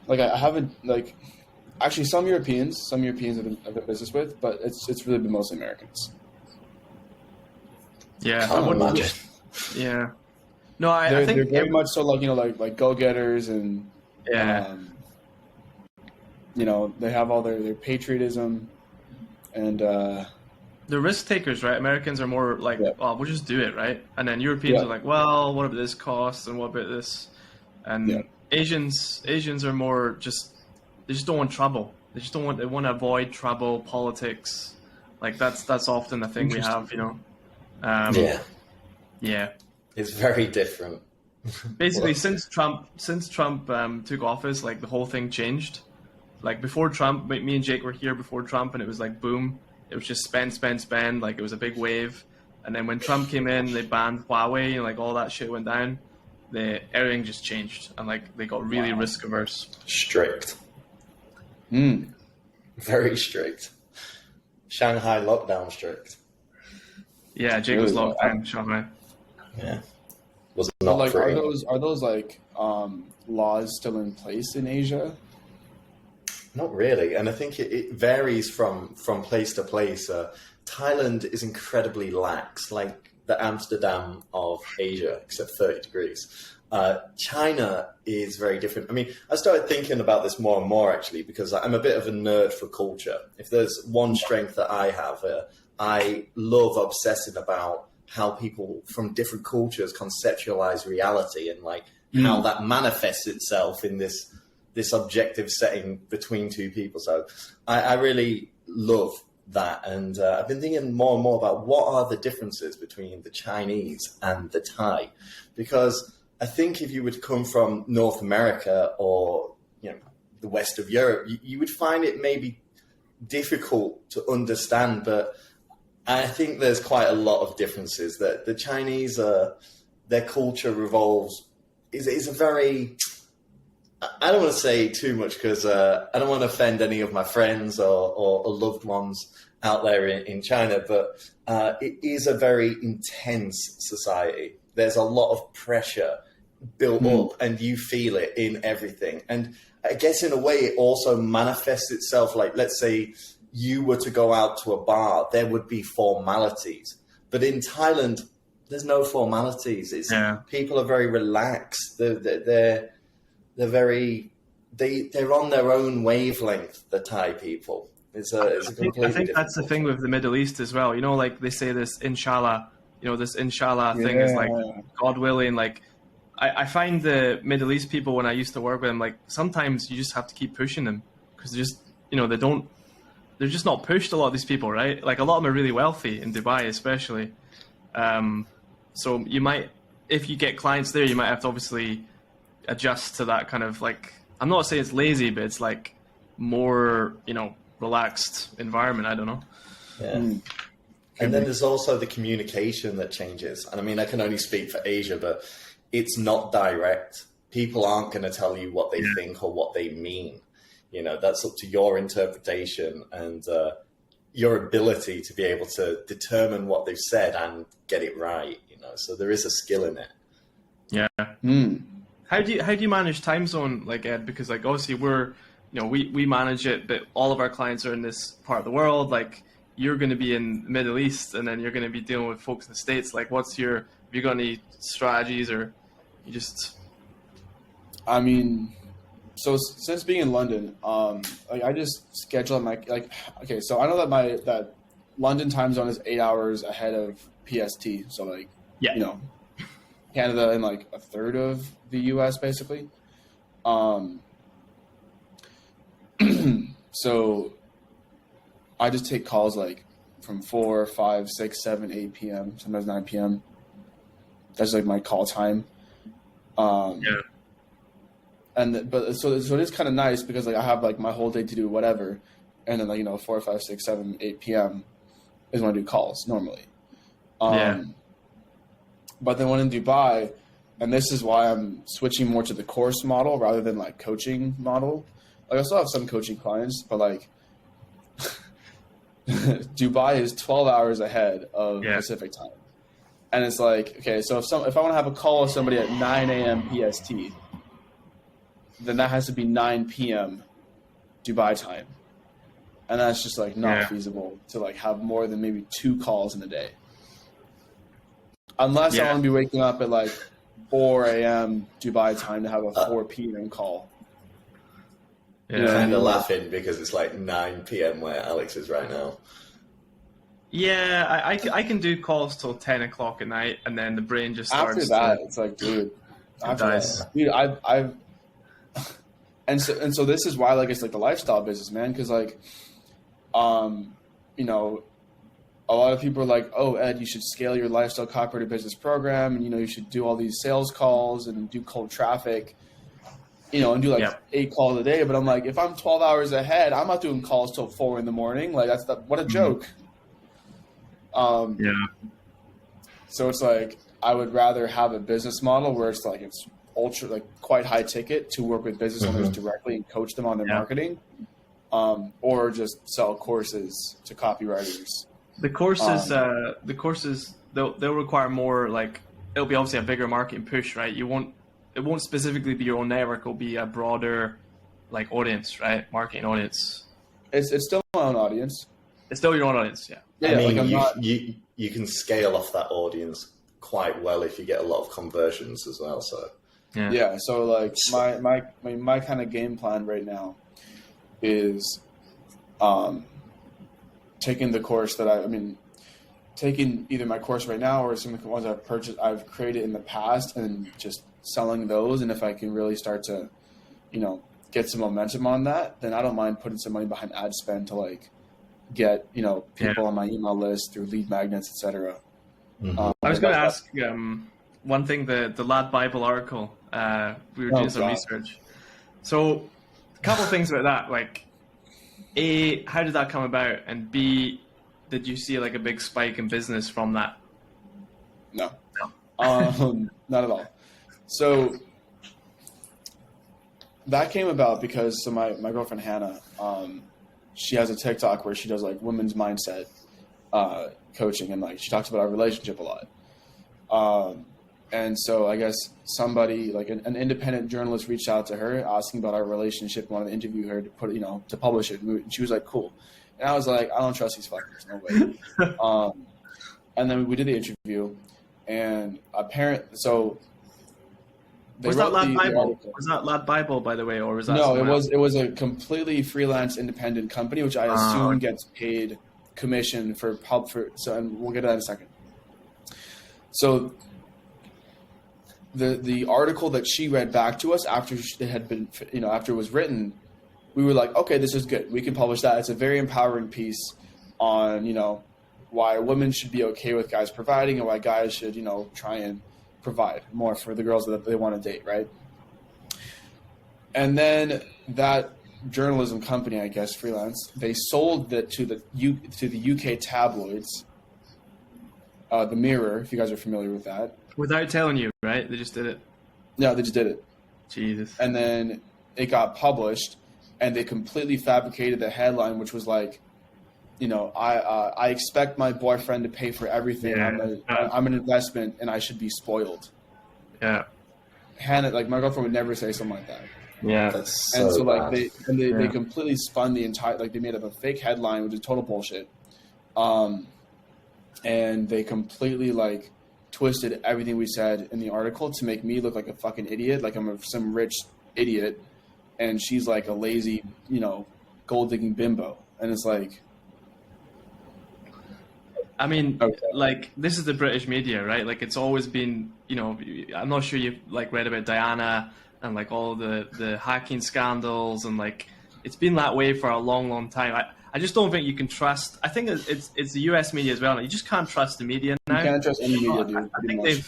[SPEAKER 2] like I haven't like actually some Europeans I've been business with, but it's really been mostly Americans.
[SPEAKER 1] Yeah,
[SPEAKER 3] Can't imagine.
[SPEAKER 1] Yeah. No, I
[SPEAKER 2] They're
[SPEAKER 1] think
[SPEAKER 2] very much so like like go getters and they have all their patriotism and
[SPEAKER 1] they're risk takers, right? Americans are more like, oh, we'll just do it, right? And then Europeans are like, well, what about this cost and what about this? And Asians are more they just don't want trouble. They want to avoid trouble, politics. Like that's often the thing we have, you know. Yeah.
[SPEAKER 3] It's very different.
[SPEAKER 1] Basically, since Trump took office, like the whole thing changed. Like before Trump, me and Jake were here before Trump, and it was like boom. It was just spend. Like it was a big wave. And then when Trump came in, they banned Huawei, and like all that shit went down. Everything just changed, and like they got really risk averse.
[SPEAKER 3] Strict. Very strict. Shanghai lockdown strict.
[SPEAKER 1] Yeah, Jake was locked down, Shanghai.
[SPEAKER 3] Yeah. Was not
[SPEAKER 2] like
[SPEAKER 3] free.
[SPEAKER 2] are those like laws still in place in Asia?
[SPEAKER 3] Not really, and I think it varies from place to place. Thailand is incredibly lax. Like the Amsterdam of Asia, except 30 degrees. China is very different. I mean, I started thinking about this more and more, actually, because I'm a bit of a nerd for culture. If there's one strength that I have, I love obsessing about how people from different cultures conceptualize reality and like how that manifests itself in this objective setting between two people. So I really love that. And I've been thinking more and more about what are the differences between the Chinese and the Thai, because I think if you would come from North America or, you know, the west of Europe, you would find it maybe difficult to understand. But I think there's quite a lot of differences. That the Chinese, their culture is a very, I don't want to say too much because I don't want to offend any of my friends or loved ones out there in China, but it is a very intense society. There's a lot of pressure built up and you feel it in everything. And I guess in a way it also manifests itself. Like, let's say you were to go out to a bar, there would be formalities. But in Thailand, there's no formalities. People are very relaxed. They're on their own wavelength, the Thai people. It's a completely
[SPEAKER 1] I think that's the thing with the Middle East as well. You know, like they say this inshallah, this inshallah thing is like God willing. Like I find the Middle East people, when I used to work with them, like sometimes you just have to keep pushing them because they're just, they're just not pushed, a lot of these people, right? Like a lot of them are really wealthy in Dubai, especially. So you might, if you get clients there, you might have to obviously adjust to that kind of like, I'm not saying it's lazy, but it's like more, relaxed environment. I don't know.
[SPEAKER 3] Yeah. And then there's also the communication that changes. And I mean, I can only speak for Asia, but it's not direct. People aren't going to tell you what they think or what they mean. That's up to your interpretation and your ability to be able to determine what they've said and get it right. So there is a skill in it.
[SPEAKER 1] Yeah. How do you manage time zone, like Ed? Because like obviously we manage it, but all of our clients are in this part of the world. Like you're going to be in the Middle East, and then you're going to be dealing with folks in the States. Like, have you got any strategies, or you just?
[SPEAKER 2] I mean, so since being in London, I just schedule okay. So I know that London time zone is 8 hours ahead of PST. So Canada and like a third of the US basically. So I just take calls like from 4, 5, 6, 7, 8 p.m., sometimes 9 p.m. That's like my call time. So it is kind of nice because like I have like my whole day to do whatever, and then 4, 5, 6, 7, 8 p.m. is when I do calls normally. But then when in Dubai, and this is why I'm switching more to the course model rather than like coaching model. Like I still have some coaching clients, but like Dubai is 12 hours ahead of Pacific time. And it's like, okay, so if I want to have a call with somebody at 9 a.m. PST, then that has to be 9 p.m. Dubai time. And that's just like not feasible to like have more than maybe 2 calls in a day. Unless I want to be waking up at like 4 a.m. Dubai time to have a 4 p.m. call.
[SPEAKER 3] Yeah. I'm kind of laughing because it's like 9 p.m. where Alex is right now.
[SPEAKER 1] Yeah, I can do calls till 10 o'clock at night, and then the brain just starts.
[SPEAKER 2] After that, it's like, dude. Dude, I've and so this is why like it's like the lifestyle business, man, because like, a lot of people are like, oh, Ed, you should scale your lifestyle copywriter business program, and you should do all these sales calls and do cold traffic. And do like 8 calls a day. But I'm like, if I'm 12 hours ahead, I'm not doing calls till 4 in the morning. Like what a joke. So it's like, I would rather have a business model where it's like, it's ultra, like quite high ticket to work with business owners directly and coach them on their marketing, or just sell courses to copywriters.
[SPEAKER 1] The courses, they'll require more, like, it'll be obviously a bigger marketing push, right? It won't specifically be your own network. It'll be a broader, like, audience, right? Marketing audience.
[SPEAKER 2] It's still my own audience.
[SPEAKER 1] It's still your own audience, yeah.
[SPEAKER 3] I mean, you can scale off that audience quite well if you get a lot of conversions as well. So
[SPEAKER 2] yeah. So like my kind of game plan right now is taking the course that taking either my course right now or some of the ones I've created in the past, and just selling those. And if I can really start to, get some momentum on that, then I don't mind putting some money behind ad spend to like get, people on my email list through lead magnets, etc.
[SPEAKER 1] I was going to ask one thing, the Lad Bible article. We were doing some research. So a couple of things about that, like A, how did that come about? And B, did you see like a big spike in business from that?
[SPEAKER 2] No. Not at all. So that came about because my girlfriend Hannah, she has a TikTok where she does like women's mindset coaching, and like she talks about our relationship a lot. And so I guess somebody like an independent journalist reached out to her asking about our relationship, wanted to interview her to to publish it. And she was like, cool. And I was like, I don't trust these fuckers, no way. And then we did the interview, and was
[SPEAKER 1] that Lad Bible? Was that Lad Bible, by the way, or was that?
[SPEAKER 2] No, it was a completely freelance independent company, which I assume gets paid commission for and we'll get to that in a second. So the article that she read back to us after it had been, after it was written, we were like, okay, this is good. We can publish that. It's a very empowering piece on, why women should be okay with guys providing, and why guys should, try and provide more for the girls that they want to date, right? And then that journalism company, I guess, freelance, they sold that to the UK tabloids, the Mirror, if you guys are familiar with that.
[SPEAKER 1] Without telling you, right? They just did it.
[SPEAKER 2] No, they just did it.
[SPEAKER 1] Jesus.
[SPEAKER 2] And then it got published, and they completely fabricated the headline, which was like, I expect my boyfriend to pay for everything.
[SPEAKER 1] Yeah.
[SPEAKER 2] I'm an investment, and I should be spoiled.
[SPEAKER 1] Yeah.
[SPEAKER 2] Hannah, like my girlfriend would never say something like that.
[SPEAKER 1] Yeah.
[SPEAKER 3] That's
[SPEAKER 2] And so
[SPEAKER 3] bad.
[SPEAKER 2] like they completely spun the entire, like they made up a fake headline, which is total bullshit. And they completely like twisted everything we said in the article to make me look like a fucking idiot, like I'm some rich idiot, and she's like a lazy, gold digging bimbo. And it's like,
[SPEAKER 1] I mean,
[SPEAKER 2] okay.
[SPEAKER 1] like, this is the British media, right? Like, it's always been, I'm not sure you've like read about Diana and like all the hacking scandals, and like it's been that way for a long, long time. I just don't think you can trust. I think it's the US media as well. You just can't trust the media now.
[SPEAKER 2] You can't trust any media, dude.
[SPEAKER 1] I think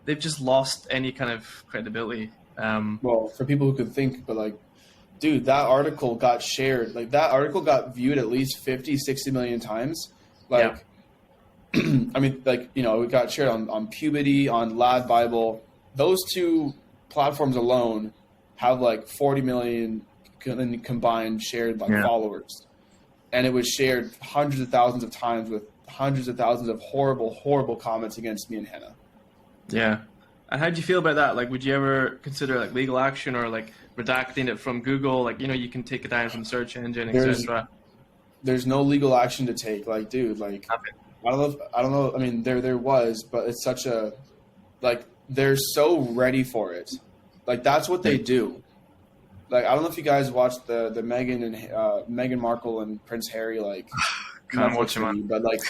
[SPEAKER 1] they've just lost any kind of credibility.
[SPEAKER 2] Well, for people who could think, but like, dude, that article got shared. Like that article got viewed at least 50, 60 million times. Like, I mean, like, it got shared on Puberty, on Lad Bible. Those two platforms alone have like 40 million combined shared followers. And it was shared hundreds of thousands of times with hundreds of thousands of horrible, horrible comments against me and Hannah.
[SPEAKER 1] Yeah. And how do you feel about that? Like, would you ever consider like legal action or like redacting it from Google? Like, you can take it down from search engine, etc.
[SPEAKER 2] There's no legal action to take. Like, dude, like, I don't know. I mean, there was, but it's such a, like, they're so ready for it. Like, that's what they do. Like, I don't know if you guys watched the Meghan Markle and Prince Harry, like,
[SPEAKER 1] can't watch them on.
[SPEAKER 2] But like,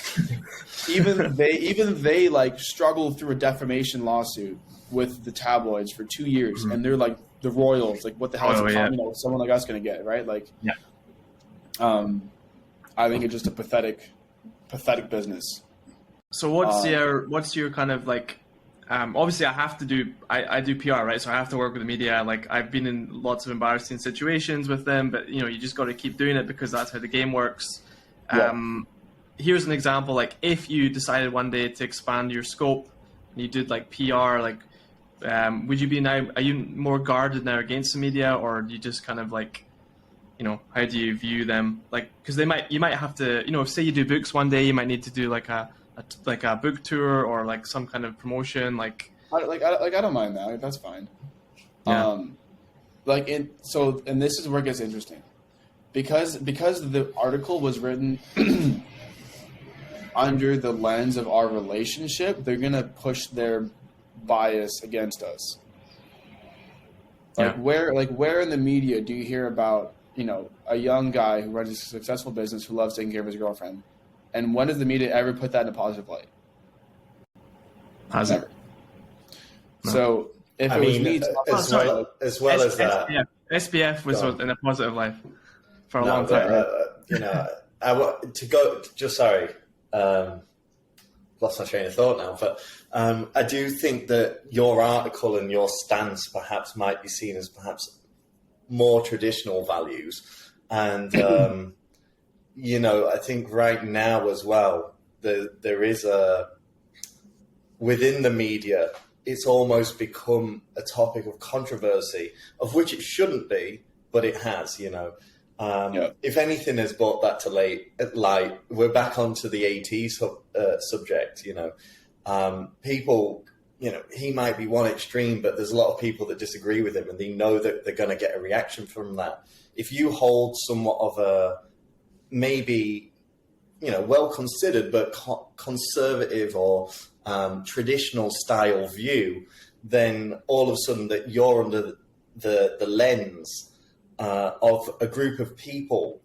[SPEAKER 2] even they like struggled through a defamation lawsuit with the tabloids for 2 years, and they're like the royals. Like, what the hell is someone like us going to get, right? Like, I think it's just a pathetic business.
[SPEAKER 1] So what's your kind of like? Obviously, I do PR, right? So I have to work with the media. Like, I've been in lots of embarrassing situations with them, but you just got to keep doing it because that's how the game works. Here's an example. Like, if you decided one day to expand your scope and you did like PR, like, would you be now? Are you more guarded now against the media, or do you just kind of like, how do you view them? Like, because you might have to, if say you do books one day, you might need to do like a book tour or like some kind of promotion. Like
[SPEAKER 2] I don't mind that. Like, that's fine.
[SPEAKER 1] Yeah.
[SPEAKER 2] And this is where it gets interesting, because the article was written under the lens of our relationship, they're going to push their bias against us. Like where in the media do you hear about, a young guy who runs a successful business who loves taking care of his girlfriend? And when does the media ever put that in a positive light?
[SPEAKER 1] Hasn't.
[SPEAKER 2] No. So if it was me,
[SPEAKER 3] as well as that,
[SPEAKER 1] SPF was in a positive light for a long time.
[SPEAKER 3] Lost my train of thought now, but I do think that your article and your stance perhaps might be seen as perhaps more traditional values. And, I think right now as well, there is within the media, it's almost become a topic of controversy, of which it shouldn't be, but it has, If anything has brought that to light, we're back onto the AT subject, people, he might be one extreme, but there's a lot of people that disagree with him and they know that they're going to get a reaction from that. If you hold somewhat of a maybe, well considered, but conservative or traditional style view, then all of a sudden that you're under the lens of a group of people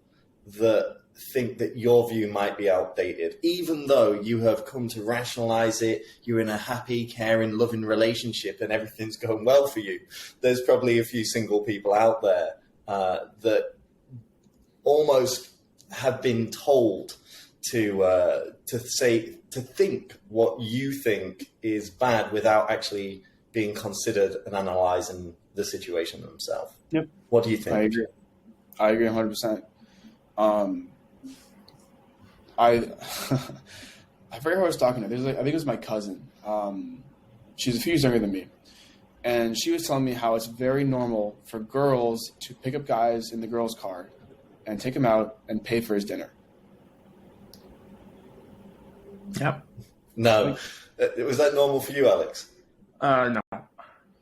[SPEAKER 3] that think that your view might be outdated, even though you have come to rationalize it, you're in a happy, caring, loving relationship and everything's going well for you. There's probably a few single people out there that almost have been told to think what you think is bad without actually being considered and analyzing the situation themselves.
[SPEAKER 2] Yep.
[SPEAKER 3] What do you think?
[SPEAKER 2] I agree 100%. I forget who I was talking to. I think it was my cousin. She's a few years younger than me. And she was telling me how it's very normal for girls to pick up guys in the girl's car and take him out and pay for his dinner.
[SPEAKER 1] Yep.
[SPEAKER 3] No. Was that normal for you, Alex?
[SPEAKER 1] No.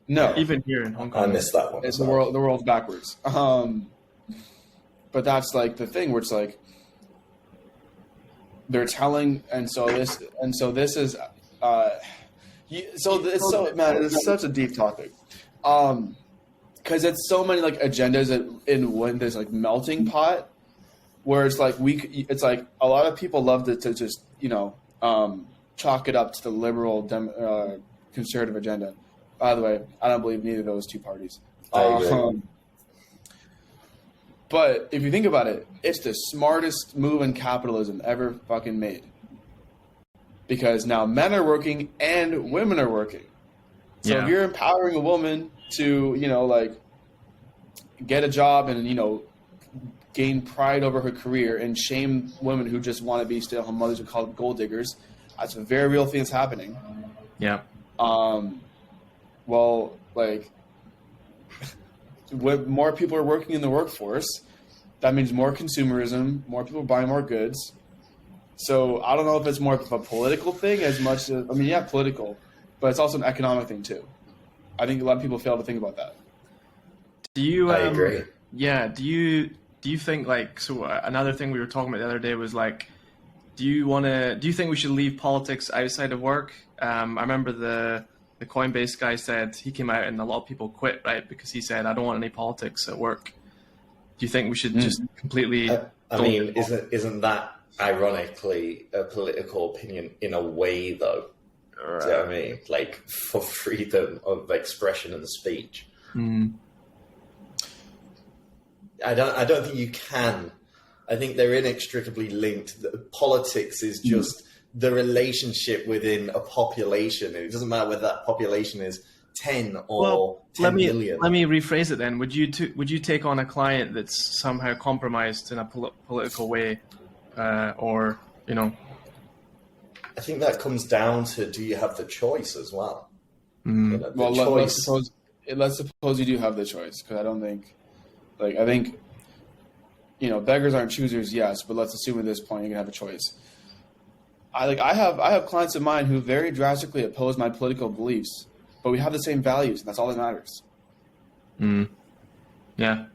[SPEAKER 2] No.
[SPEAKER 1] Even here in Hong Kong.
[SPEAKER 3] I missed that one.
[SPEAKER 2] It's the world's backwards. But that's like the thing where it's like they're telling, it's such a deep topic. Because it's so many like agendas in one this like melting pot where it's like it's like a lot of people love to just chalk it up to the liberal conservative agenda. By the way, I don't believe neither of those two parties.
[SPEAKER 3] I agree.
[SPEAKER 2] But if you think about it, it's the smartest move in capitalism ever fucking made. Because now men are working and women are working. So if you're empowering a woman to, get a job and, gain pride over her career and shame women who just want to be stay-at-home mothers who call it gold diggers, that's a very real thing that's happening.
[SPEAKER 1] Yeah.
[SPEAKER 2] Well, when more people are working in the workforce, that means more consumerism, more people buying more goods. So I don't know if it's more of a political thing as much as, political, but it's also an economic thing too. I think a lot of people fail to think about that.
[SPEAKER 1] Do you?
[SPEAKER 3] I agree.
[SPEAKER 1] Yeah. Do you think another thing we were talking about the other day was do you think we should leave politics outside of work? I remember the Coinbase guy said he came out and a lot of people quit, right? Because he said, I don't want any politics at work. Do you think we should just completely...
[SPEAKER 3] Isn't that ironically a political opinion in a way, though? Right. Do you know what I mean? For freedom of expression and speech.
[SPEAKER 1] Mm.
[SPEAKER 3] I don't think you can. I think they're inextricably linked. Politics is just the relationship within a population. It doesn't matter whether that population is 10 or 10 million.
[SPEAKER 1] Let me rephrase it then. Would you take on a client that's somehow compromised in a political way, or?
[SPEAKER 3] I think that comes down to, do you have the choice as well?
[SPEAKER 1] Mm.
[SPEAKER 2] Let's suppose you do have the choice, because I don't think, I think, beggars aren't choosers, yes, but let's assume at this point you can have a choice. I have clients of mine who very drastically oppose my political beliefs, but we have the same values, and that's all that matters.
[SPEAKER 1] Mm. Yeah.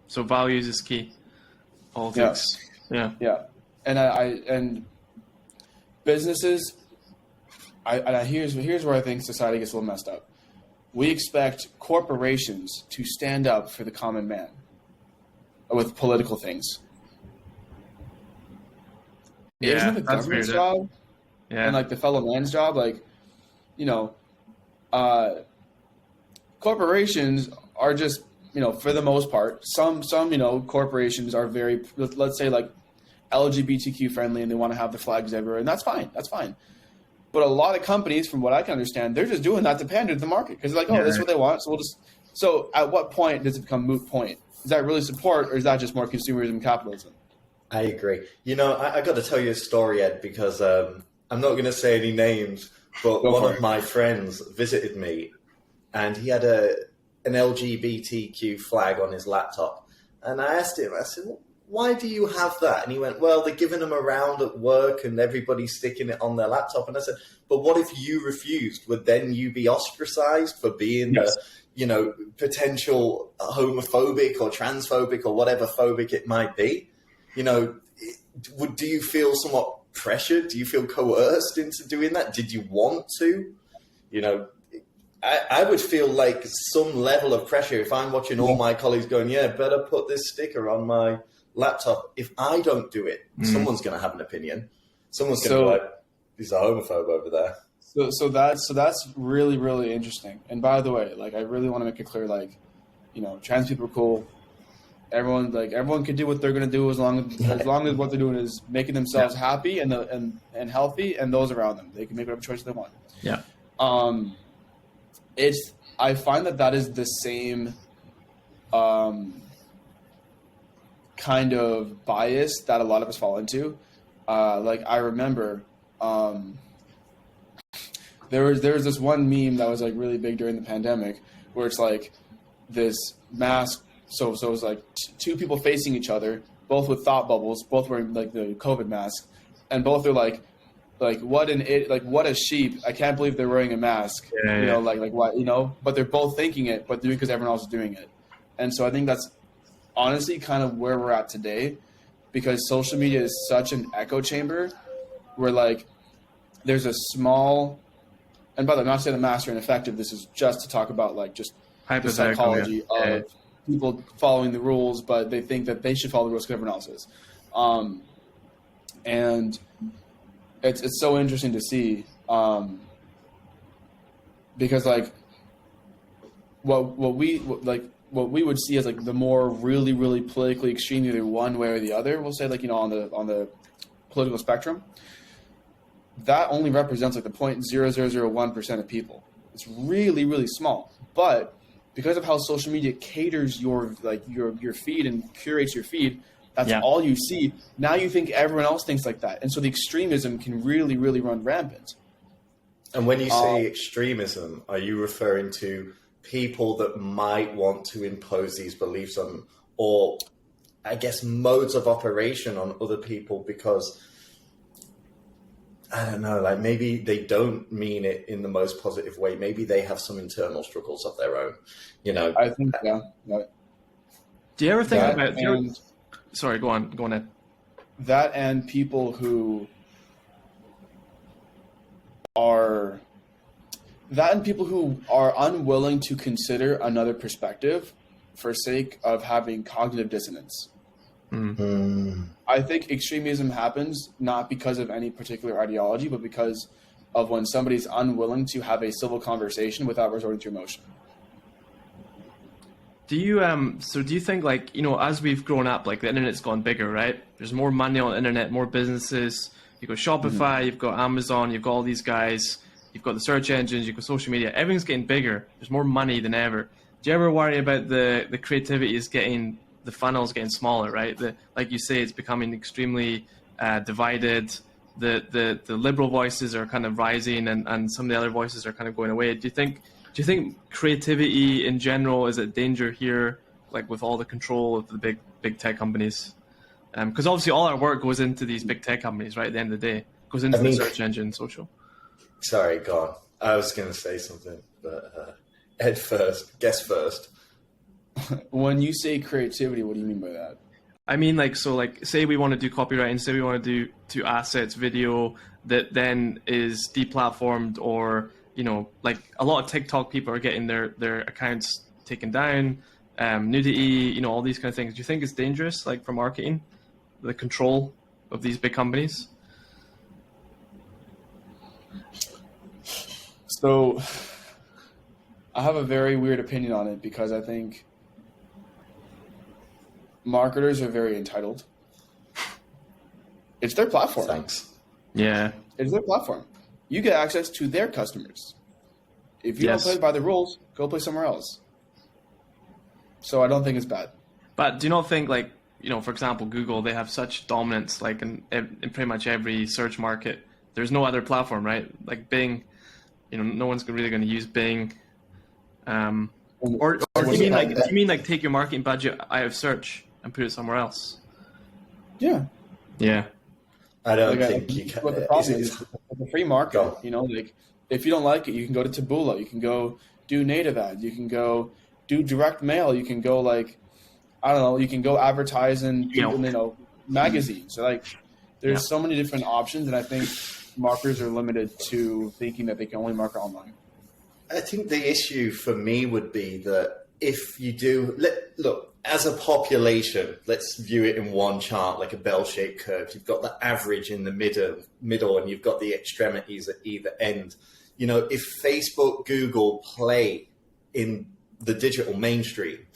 [SPEAKER 1] So values is key. Politics. Yeah.
[SPEAKER 2] Yeah. And businesses, here's where I think society gets a little messed up. We expect corporations to stand up for the common man with political things.
[SPEAKER 1] Yeah,
[SPEAKER 2] isn't it the
[SPEAKER 1] that's
[SPEAKER 2] government's
[SPEAKER 1] weird.
[SPEAKER 2] job
[SPEAKER 1] Yeah.
[SPEAKER 2] and like the fellow man's job? Like, corporations are just, for the most part, some corporations are very, let's say, like LGBTQ friendly, and they want to have the flags everywhere, and that's fine. That's fine. But a lot of companies, from what I can understand, they're just doing that to pander to the market because they're like, oh, this is what they want. So at what point does it become moot point? Is that really support, or is that just more consumerism and capitalism?
[SPEAKER 3] I agree. I got to tell you a story, Ed, because I'm not going to say any names, but one of my friends visited me, and he had an LGBTQ flag on his laptop. And I asked him, I said, why do you have that? And he went, well, they're giving them around at work and everybody's sticking it on their laptop. And I said, but what if you refused? Would then you be ostracized for being a potential homophobic or transphobic or whatever phobic it might be? Do you feel somewhat pressured? Do you feel coerced into doing that? Did you want to? I would feel like some level of pressure if I'm watching all my colleagues going, yeah, better put this sticker on my laptop. If I don't do it, someone's going to have an opinion. Someone's going to be like, he's a homophobe over there.
[SPEAKER 2] So that's really, really interesting. And by the way, like, I really want to make it clear, like, trans people are cool. Everyone can do what they're going to do as long as what they're doing is making themselves happy and healthy, and those around them. They can make whatever choice they want.
[SPEAKER 1] Yeah.
[SPEAKER 2] I find that is the same kind of bias that a lot of us fall into. Like, I remember there was this one meme that was like really big during the pandemic, where it's like this mask. So it was like two people facing each other, both with thought bubbles, both wearing like the COVID mask, and both are like what a sheep. I can't believe they're wearing a mask.
[SPEAKER 1] Yeah.
[SPEAKER 2] Like what, but they're both thinking it, but doing it because everyone else is doing it. And so I think that's honestly kind of where we're at today, because social media is such an echo chamber where like there's a small, and by the way, I'm not saying the masks are ineffective. This is just to talk about like just the psychology of people following the rules, but they think that they should follow the rules because everyone else is. And it's so interesting to see, because like what we would see as like the more really, really politically extreme, either one way or the other, we'll say like, on the political spectrum, that only represents like the 0.0001% of people. It's really, really small. But because of how social media caters your feed and curates your feed, that's all you see. Now you think everyone else thinks like that. And so the extremism can really, really run rampant.
[SPEAKER 3] And when you say extremism, are you referring to people that might want to impose these beliefs on, or I guess modes of operation on other people because, I don't know, like maybe they don't mean it in the most positive way. Maybe they have some internal struggles of their own,
[SPEAKER 2] I think, yeah.
[SPEAKER 1] Do you ever think about... Sorry, go on, Ed.
[SPEAKER 2] That and people who are unwilling to consider another perspective for sake of having cognitive dissonance.
[SPEAKER 3] Mm-hmm.
[SPEAKER 2] I think extremism happens not because of any particular ideology, but because of when somebody's unwilling to have a civil conversation without resorting to emotion.
[SPEAKER 1] Do you think, like, as we've grown up, like the internet's gone bigger, right? There's more money on the internet, more businesses. You've got Shopify, you've got Amazon, you've got all these guys, you've got the search engines, you've got social media. Everything's getting bigger. There's more money than ever. Do you ever worry about the creativity is getting, the funnel's getting smaller, right? Like you say, it's becoming extremely divided. The liberal voices are kind of rising, and some of the other voices are kind of going away. Do you think creativity in general is at danger here, like with all the control of the big tech companies? Because obviously all our work goes into these big tech companies, right? At the end of the day, it goes into the search engine, social.
[SPEAKER 3] Sorry, go on. I was going to say something, but Ed first. Guess first.
[SPEAKER 2] When you say creativity, what do you mean by that?
[SPEAKER 1] I mean, like, so like, say we want to do copywriting, say we want to do assets, video that then is deplatformed, or, you know, like a lot of TikTok people are getting their accounts taken down, nudity, you know, all these kind of things. Do you think it's dangerous, like, for marketing, the control of these big companies?
[SPEAKER 2] So I have a very weird opinion on it, because I think marketers are very entitled. It's their platform.
[SPEAKER 3] Thanks.
[SPEAKER 1] Yeah.
[SPEAKER 2] It's their platform. You get access to their customers. If you
[SPEAKER 1] Yes.
[SPEAKER 2] don't play by the rules, go play somewhere else. So I don't think it's bad.
[SPEAKER 1] But do you not think, like, you know, for example, Google, they have such dominance, like in pretty much every search market. There's no other platform, right? Like Bing, you know, no one's really going to use Bing. Or do you mean like take your marketing budget out of search and put it somewhere else?
[SPEAKER 2] Yeah.
[SPEAKER 1] Yeah.
[SPEAKER 3] I don't
[SPEAKER 2] Like,
[SPEAKER 3] think you can.
[SPEAKER 2] What the problem is the free market. You know, like if you don't like it, you can go to Taboola. You can go do native ads. You can go do direct mail. You can go like, I don't know. You can go advertise in magazines. So like, there's so many different options, and I think marketers are limited to thinking that they can only market online.
[SPEAKER 3] I think the issue for me would be that if you do look as a population, let's view it in one chart like a bell-shaped curve. You've got the average in the middle, and you've got the extremities at either end. You know, if Facebook, Google play in the digital mainstream,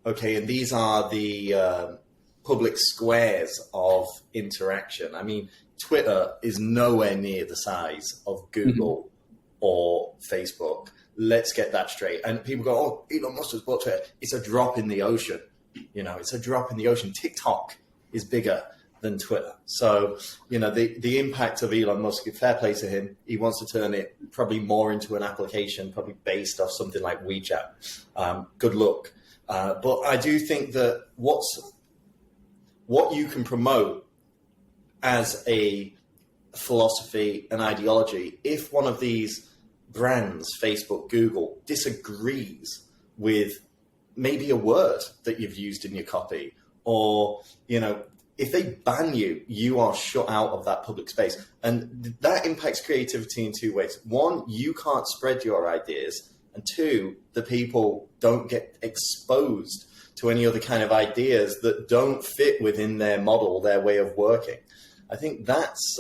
[SPEAKER 3] okay, and these are the public squares of interaction. I mean, Twitter is nowhere near the size of Google or Facebook. Let's get that straight. And people go, oh, Elon Musk has bought Twitter. It's a drop in the ocean. You know, it's a drop in the ocean. TikTok is bigger than Twitter. So, you know, the impact of Elon Musk, fair play to him. He wants to turn it probably more into an application, probably based off something like WeChat. Good luck. But I do think that what you can promote as a philosophy and ideology, if one of these brands, Facebook, Google, disagrees with maybe a word that you've used in your copy, or, you know, if they ban you, you are shut out of that public space. And that impacts creativity in two ways. One, you can't spread your ideas. And two, the people don't get exposed to any other kind of ideas that don't fit within their model, their way of working. I think that's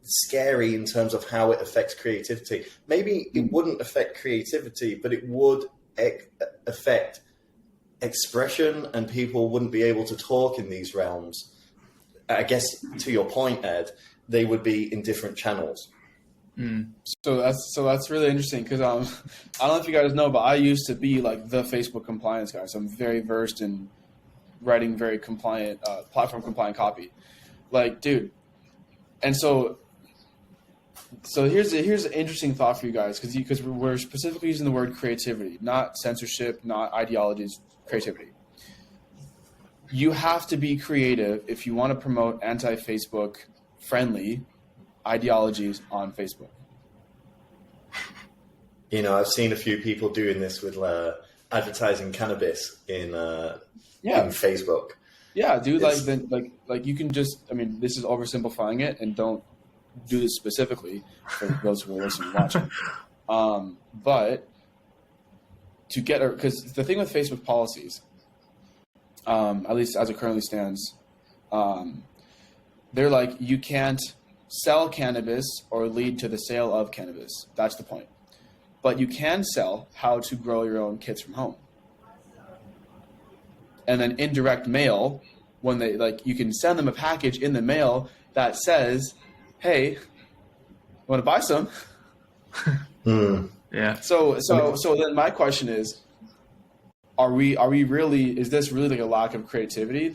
[SPEAKER 3] scary in terms of how it affects creativity. Maybe it wouldn't affect creativity, but it would affect expression, and people wouldn't be able to talk in these realms. I guess to your point, Ed, they would be in different channels.
[SPEAKER 2] So that's really interesting, because I don't know if you guys know, but I used to be like the Facebook compliance guy. So I'm very versed in writing very compliant, platform compliant copy. Like, dude. And so here's an interesting thought for you guys, because we're specifically using the word creativity, not censorship, not ideologies, creativity. You have to be creative if you want to promote anti-Facebook friendly ideologies on Facebook.
[SPEAKER 3] You know, I've seen a few people doing this with advertising cannabis in Facebook.
[SPEAKER 2] Yeah, dude, like you can just, I mean, this is oversimplifying it, and don't do this specifically for those who are listening and watching. But to get, because the thing with Facebook policies, at least as it currently stands, they're like, you can't sell cannabis or lead to the sale of cannabis. That's the point. But you can sell how to grow your own kits from home. And then indirect mail, when they, like, you can send them a package in the mail that says, hey, want to buy some?
[SPEAKER 1] Yeah.
[SPEAKER 2] So then my question is, are we really, is this really like a lack of creativity?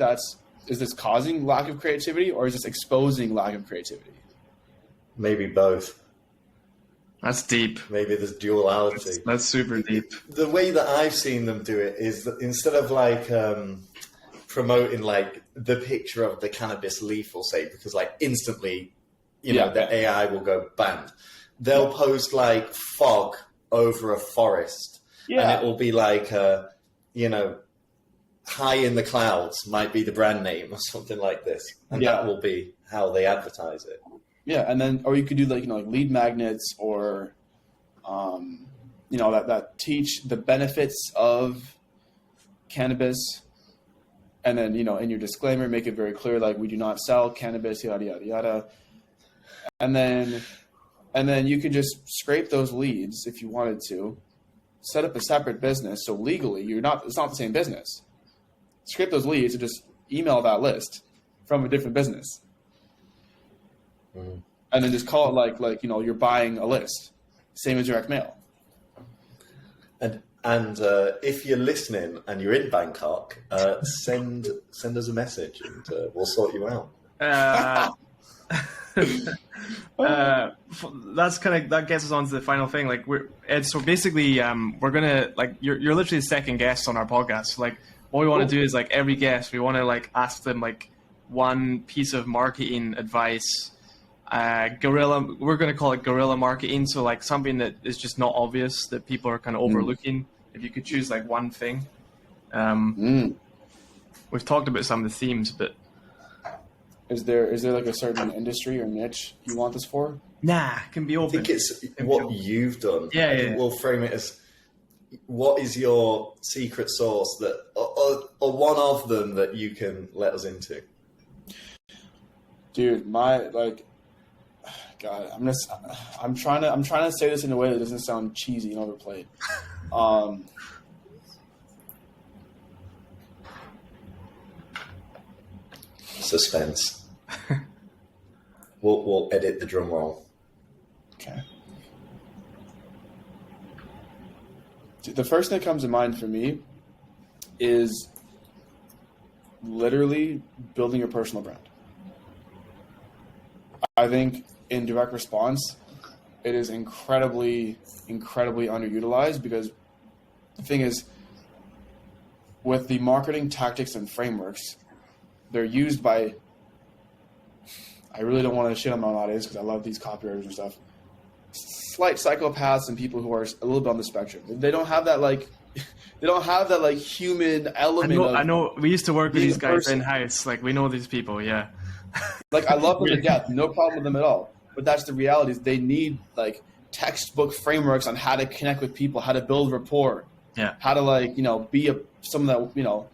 [SPEAKER 2] Is this causing lack of creativity, or is this exposing lack of creativity?
[SPEAKER 3] Maybe both.
[SPEAKER 1] That's deep.
[SPEAKER 3] Maybe there's duality.
[SPEAKER 1] That's super deep.
[SPEAKER 3] The way that I've seen them do it is that instead of like promoting like the picture of the cannabis leaf, or say, because like instantly, the AI will go banned. They'll post like fog over a forest, and it will be like, High in the Clouds might be the brand name or something like this. And
[SPEAKER 2] Yeah.
[SPEAKER 3] that will be how they advertise it.
[SPEAKER 2] Yeah, and then, or you could do like, like lead magnets or, that teach the benefits of cannabis. And then, in your disclaimer, make it very clear, like, we do not sell cannabis, yada, yada, yada. And then you could just scrape those leads if you wanted to, set up a separate business. So legally, it's not the same business. Scrape those leads and just email that list from a different business.
[SPEAKER 3] Mm.
[SPEAKER 2] And then just call it like you're buying a list, same as direct mail.
[SPEAKER 3] And if you're listening and you're in Bangkok, send us a message and we'll sort you out.
[SPEAKER 1] That gets us on to the final thing. Like Ed, so basically, we're gonna you're literally the second guest on our podcast. So, what we want to do is every guest, we want to ask them one piece of marketing advice. We're going to call it guerrilla marketing. So something that is just not obvious that people are kind of overlooking. If you could choose one thing. We've talked about some of the themes, but
[SPEAKER 2] is there a certain industry or niche you want this for?
[SPEAKER 1] Nah, it can be open.
[SPEAKER 3] I think it's what you've done.
[SPEAKER 1] Yeah,
[SPEAKER 3] I think we'll frame it as, what is your secret sauce that, or one of them that you can let us into?
[SPEAKER 2] Dude, God, I'm trying to say this in a way that doesn't sound cheesy and overplayed.
[SPEAKER 3] Suspense. We'll edit the drum roll.
[SPEAKER 2] Okay. The first thing that comes to mind for me is literally building your personal brand. I think in direct response, it is incredibly, incredibly underutilized, because the thing is, with the marketing tactics and frameworks, they're used by, I really don't want to shit on my own audience because I love these copywriters and stuff, slight psychopaths and people who are a little bit on the spectrum. They don't have that human element.
[SPEAKER 1] I know. We used to work with these guys in house. We know these people. Yeah.
[SPEAKER 2] I love them to death. No problem with them at all. But that's the reality. Is they need textbook frameworks on how to connect with people, how to build rapport.
[SPEAKER 1] Yeah.
[SPEAKER 2] How to be someone that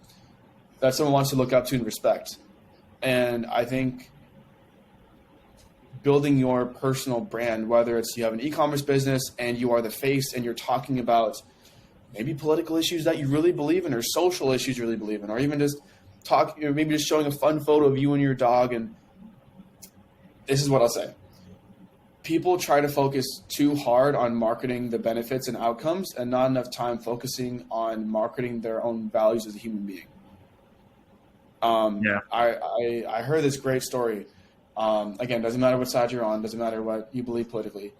[SPEAKER 2] that someone wants to look up to and respect. And I think building your personal brand, whether it's you have an e-commerce business and you are the face and you're talking about maybe political issues that you really believe in, or social issues you really believe in, or even just maybe just showing a fun photo of you and your dog. And this is what I'll say. People try to focus too hard on marketing the benefits and outcomes and not enough time focusing on marketing their own values as a human being. I heard this great story. Again, doesn't matter what side you're on, doesn't matter what you believe politically.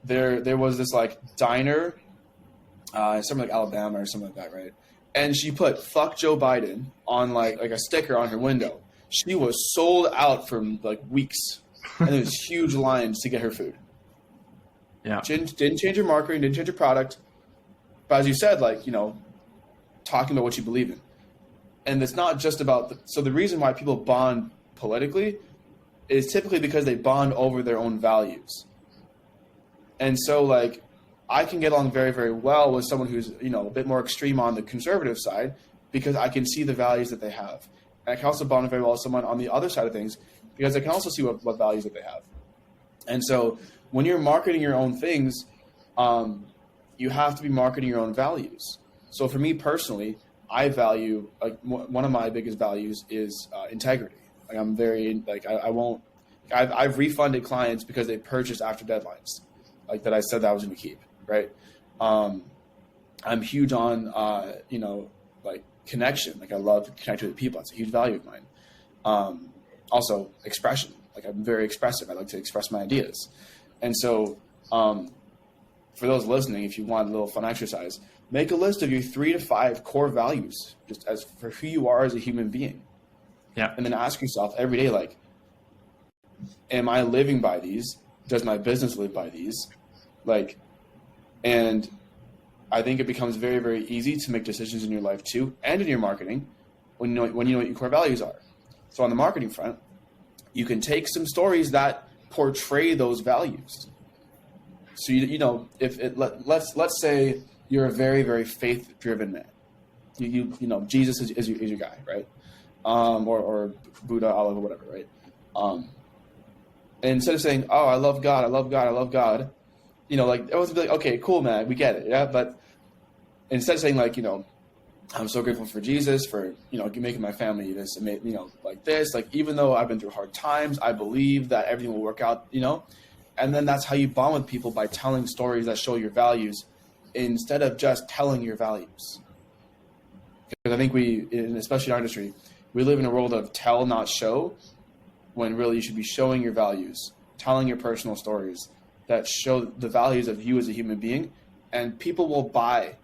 [SPEAKER 2] There was this diner, something like Alabama or something like that, right? And she put "fuck Joe Biden" on like a sticker on her window. She was sold out for weeks, and there was huge lines to get her food.
[SPEAKER 1] Yeah,
[SPEAKER 2] didn't change her marketing, didn't change her product, but as you said, talking about what you believe in. And it's not just about so the reason why people bond politically is typically because they bond over their own values. And so I can get along very, very well with someone who's, a bit more extreme on the conservative side because I can see the values that they have. And I can also bond very well with someone on the other side of things because I can also see what values that they have. And so when you're marketing your own things, you have to be marketing your own values. So for me personally, I value, one of my biggest values is integrity. I'm very, I've refunded clients because they purchased after deadlines, that I said that I was going to keep, right? I'm huge on, connection. I love to connect with people. It's a huge value of mine. Also expression. I'm very expressive. I like to express my ideas. And so for those listening, if you want a little fun exercise, make a list of your 3 to 5 core values, just as for who you are as a human being.
[SPEAKER 1] Yeah.
[SPEAKER 2] And then ask yourself every day, am I living by these? Does my business live by these? And I think it becomes very, very easy to make decisions in your life too, and in your marketing, when you know what your core values are. So on the marketing front, you can take some stories that portray those values. So let's say you're a very, very faith-driven man. You know Jesus is your guy, right? Or Buddha, Allah, or whatever, right? And instead of saying, "Oh, I love God, I love God, I love God," you know, like everyone's be like, "Okay, cool, man, we get it, yeah." But instead of saying like, you know, I'm so grateful for Jesus for, you know, making my family this, you know, like this, like even though I've been through hard times, I believe that everything will work out, you know. And then that's how you bond with people, by telling stories that show your values instead of just telling your values. Because I think especially in our industry, we live in a world of tell, not show, when really you should be showing your values, telling your personal stories that show the values of you as a human being. And people will buy,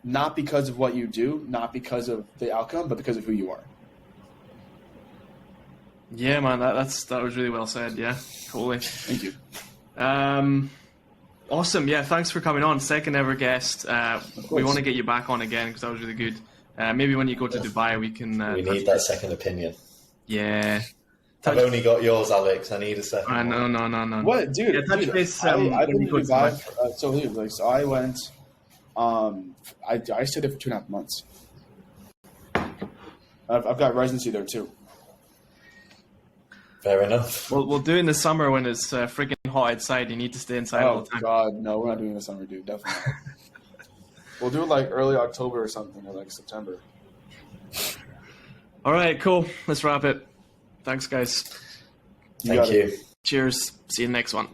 [SPEAKER 2] not because of what you do, not because of the outcome, but because of who you are.
[SPEAKER 1] Yeah, man, that was really well said. Yeah, totally.
[SPEAKER 2] Thank you.
[SPEAKER 1] Awesome. Yeah, thanks for coming on. Second ever guest. We want to get you back on again because that was really good. Maybe when you go to Dubai, we can.
[SPEAKER 3] We need that second opinion.
[SPEAKER 1] Yeah.
[SPEAKER 3] I've only got yours, Alex. I need a second.
[SPEAKER 1] No.
[SPEAKER 2] What, dude?
[SPEAKER 1] Yeah, touch base.
[SPEAKER 2] I've been to Dubai. So I went. I stayed there for 2.5 months. I've got residency there too.
[SPEAKER 3] Fair enough.
[SPEAKER 1] We'll do it in the summer when it's freaking hot outside. You need to stay inside all the time.
[SPEAKER 2] Oh God, no, we're not doing it in the summer, dude. Definitely not. We'll do it like early October or something, or like September.
[SPEAKER 1] All right, cool. Let's wrap it. Thanks, guys.
[SPEAKER 3] Thank you.
[SPEAKER 1] Cheers. See you next one.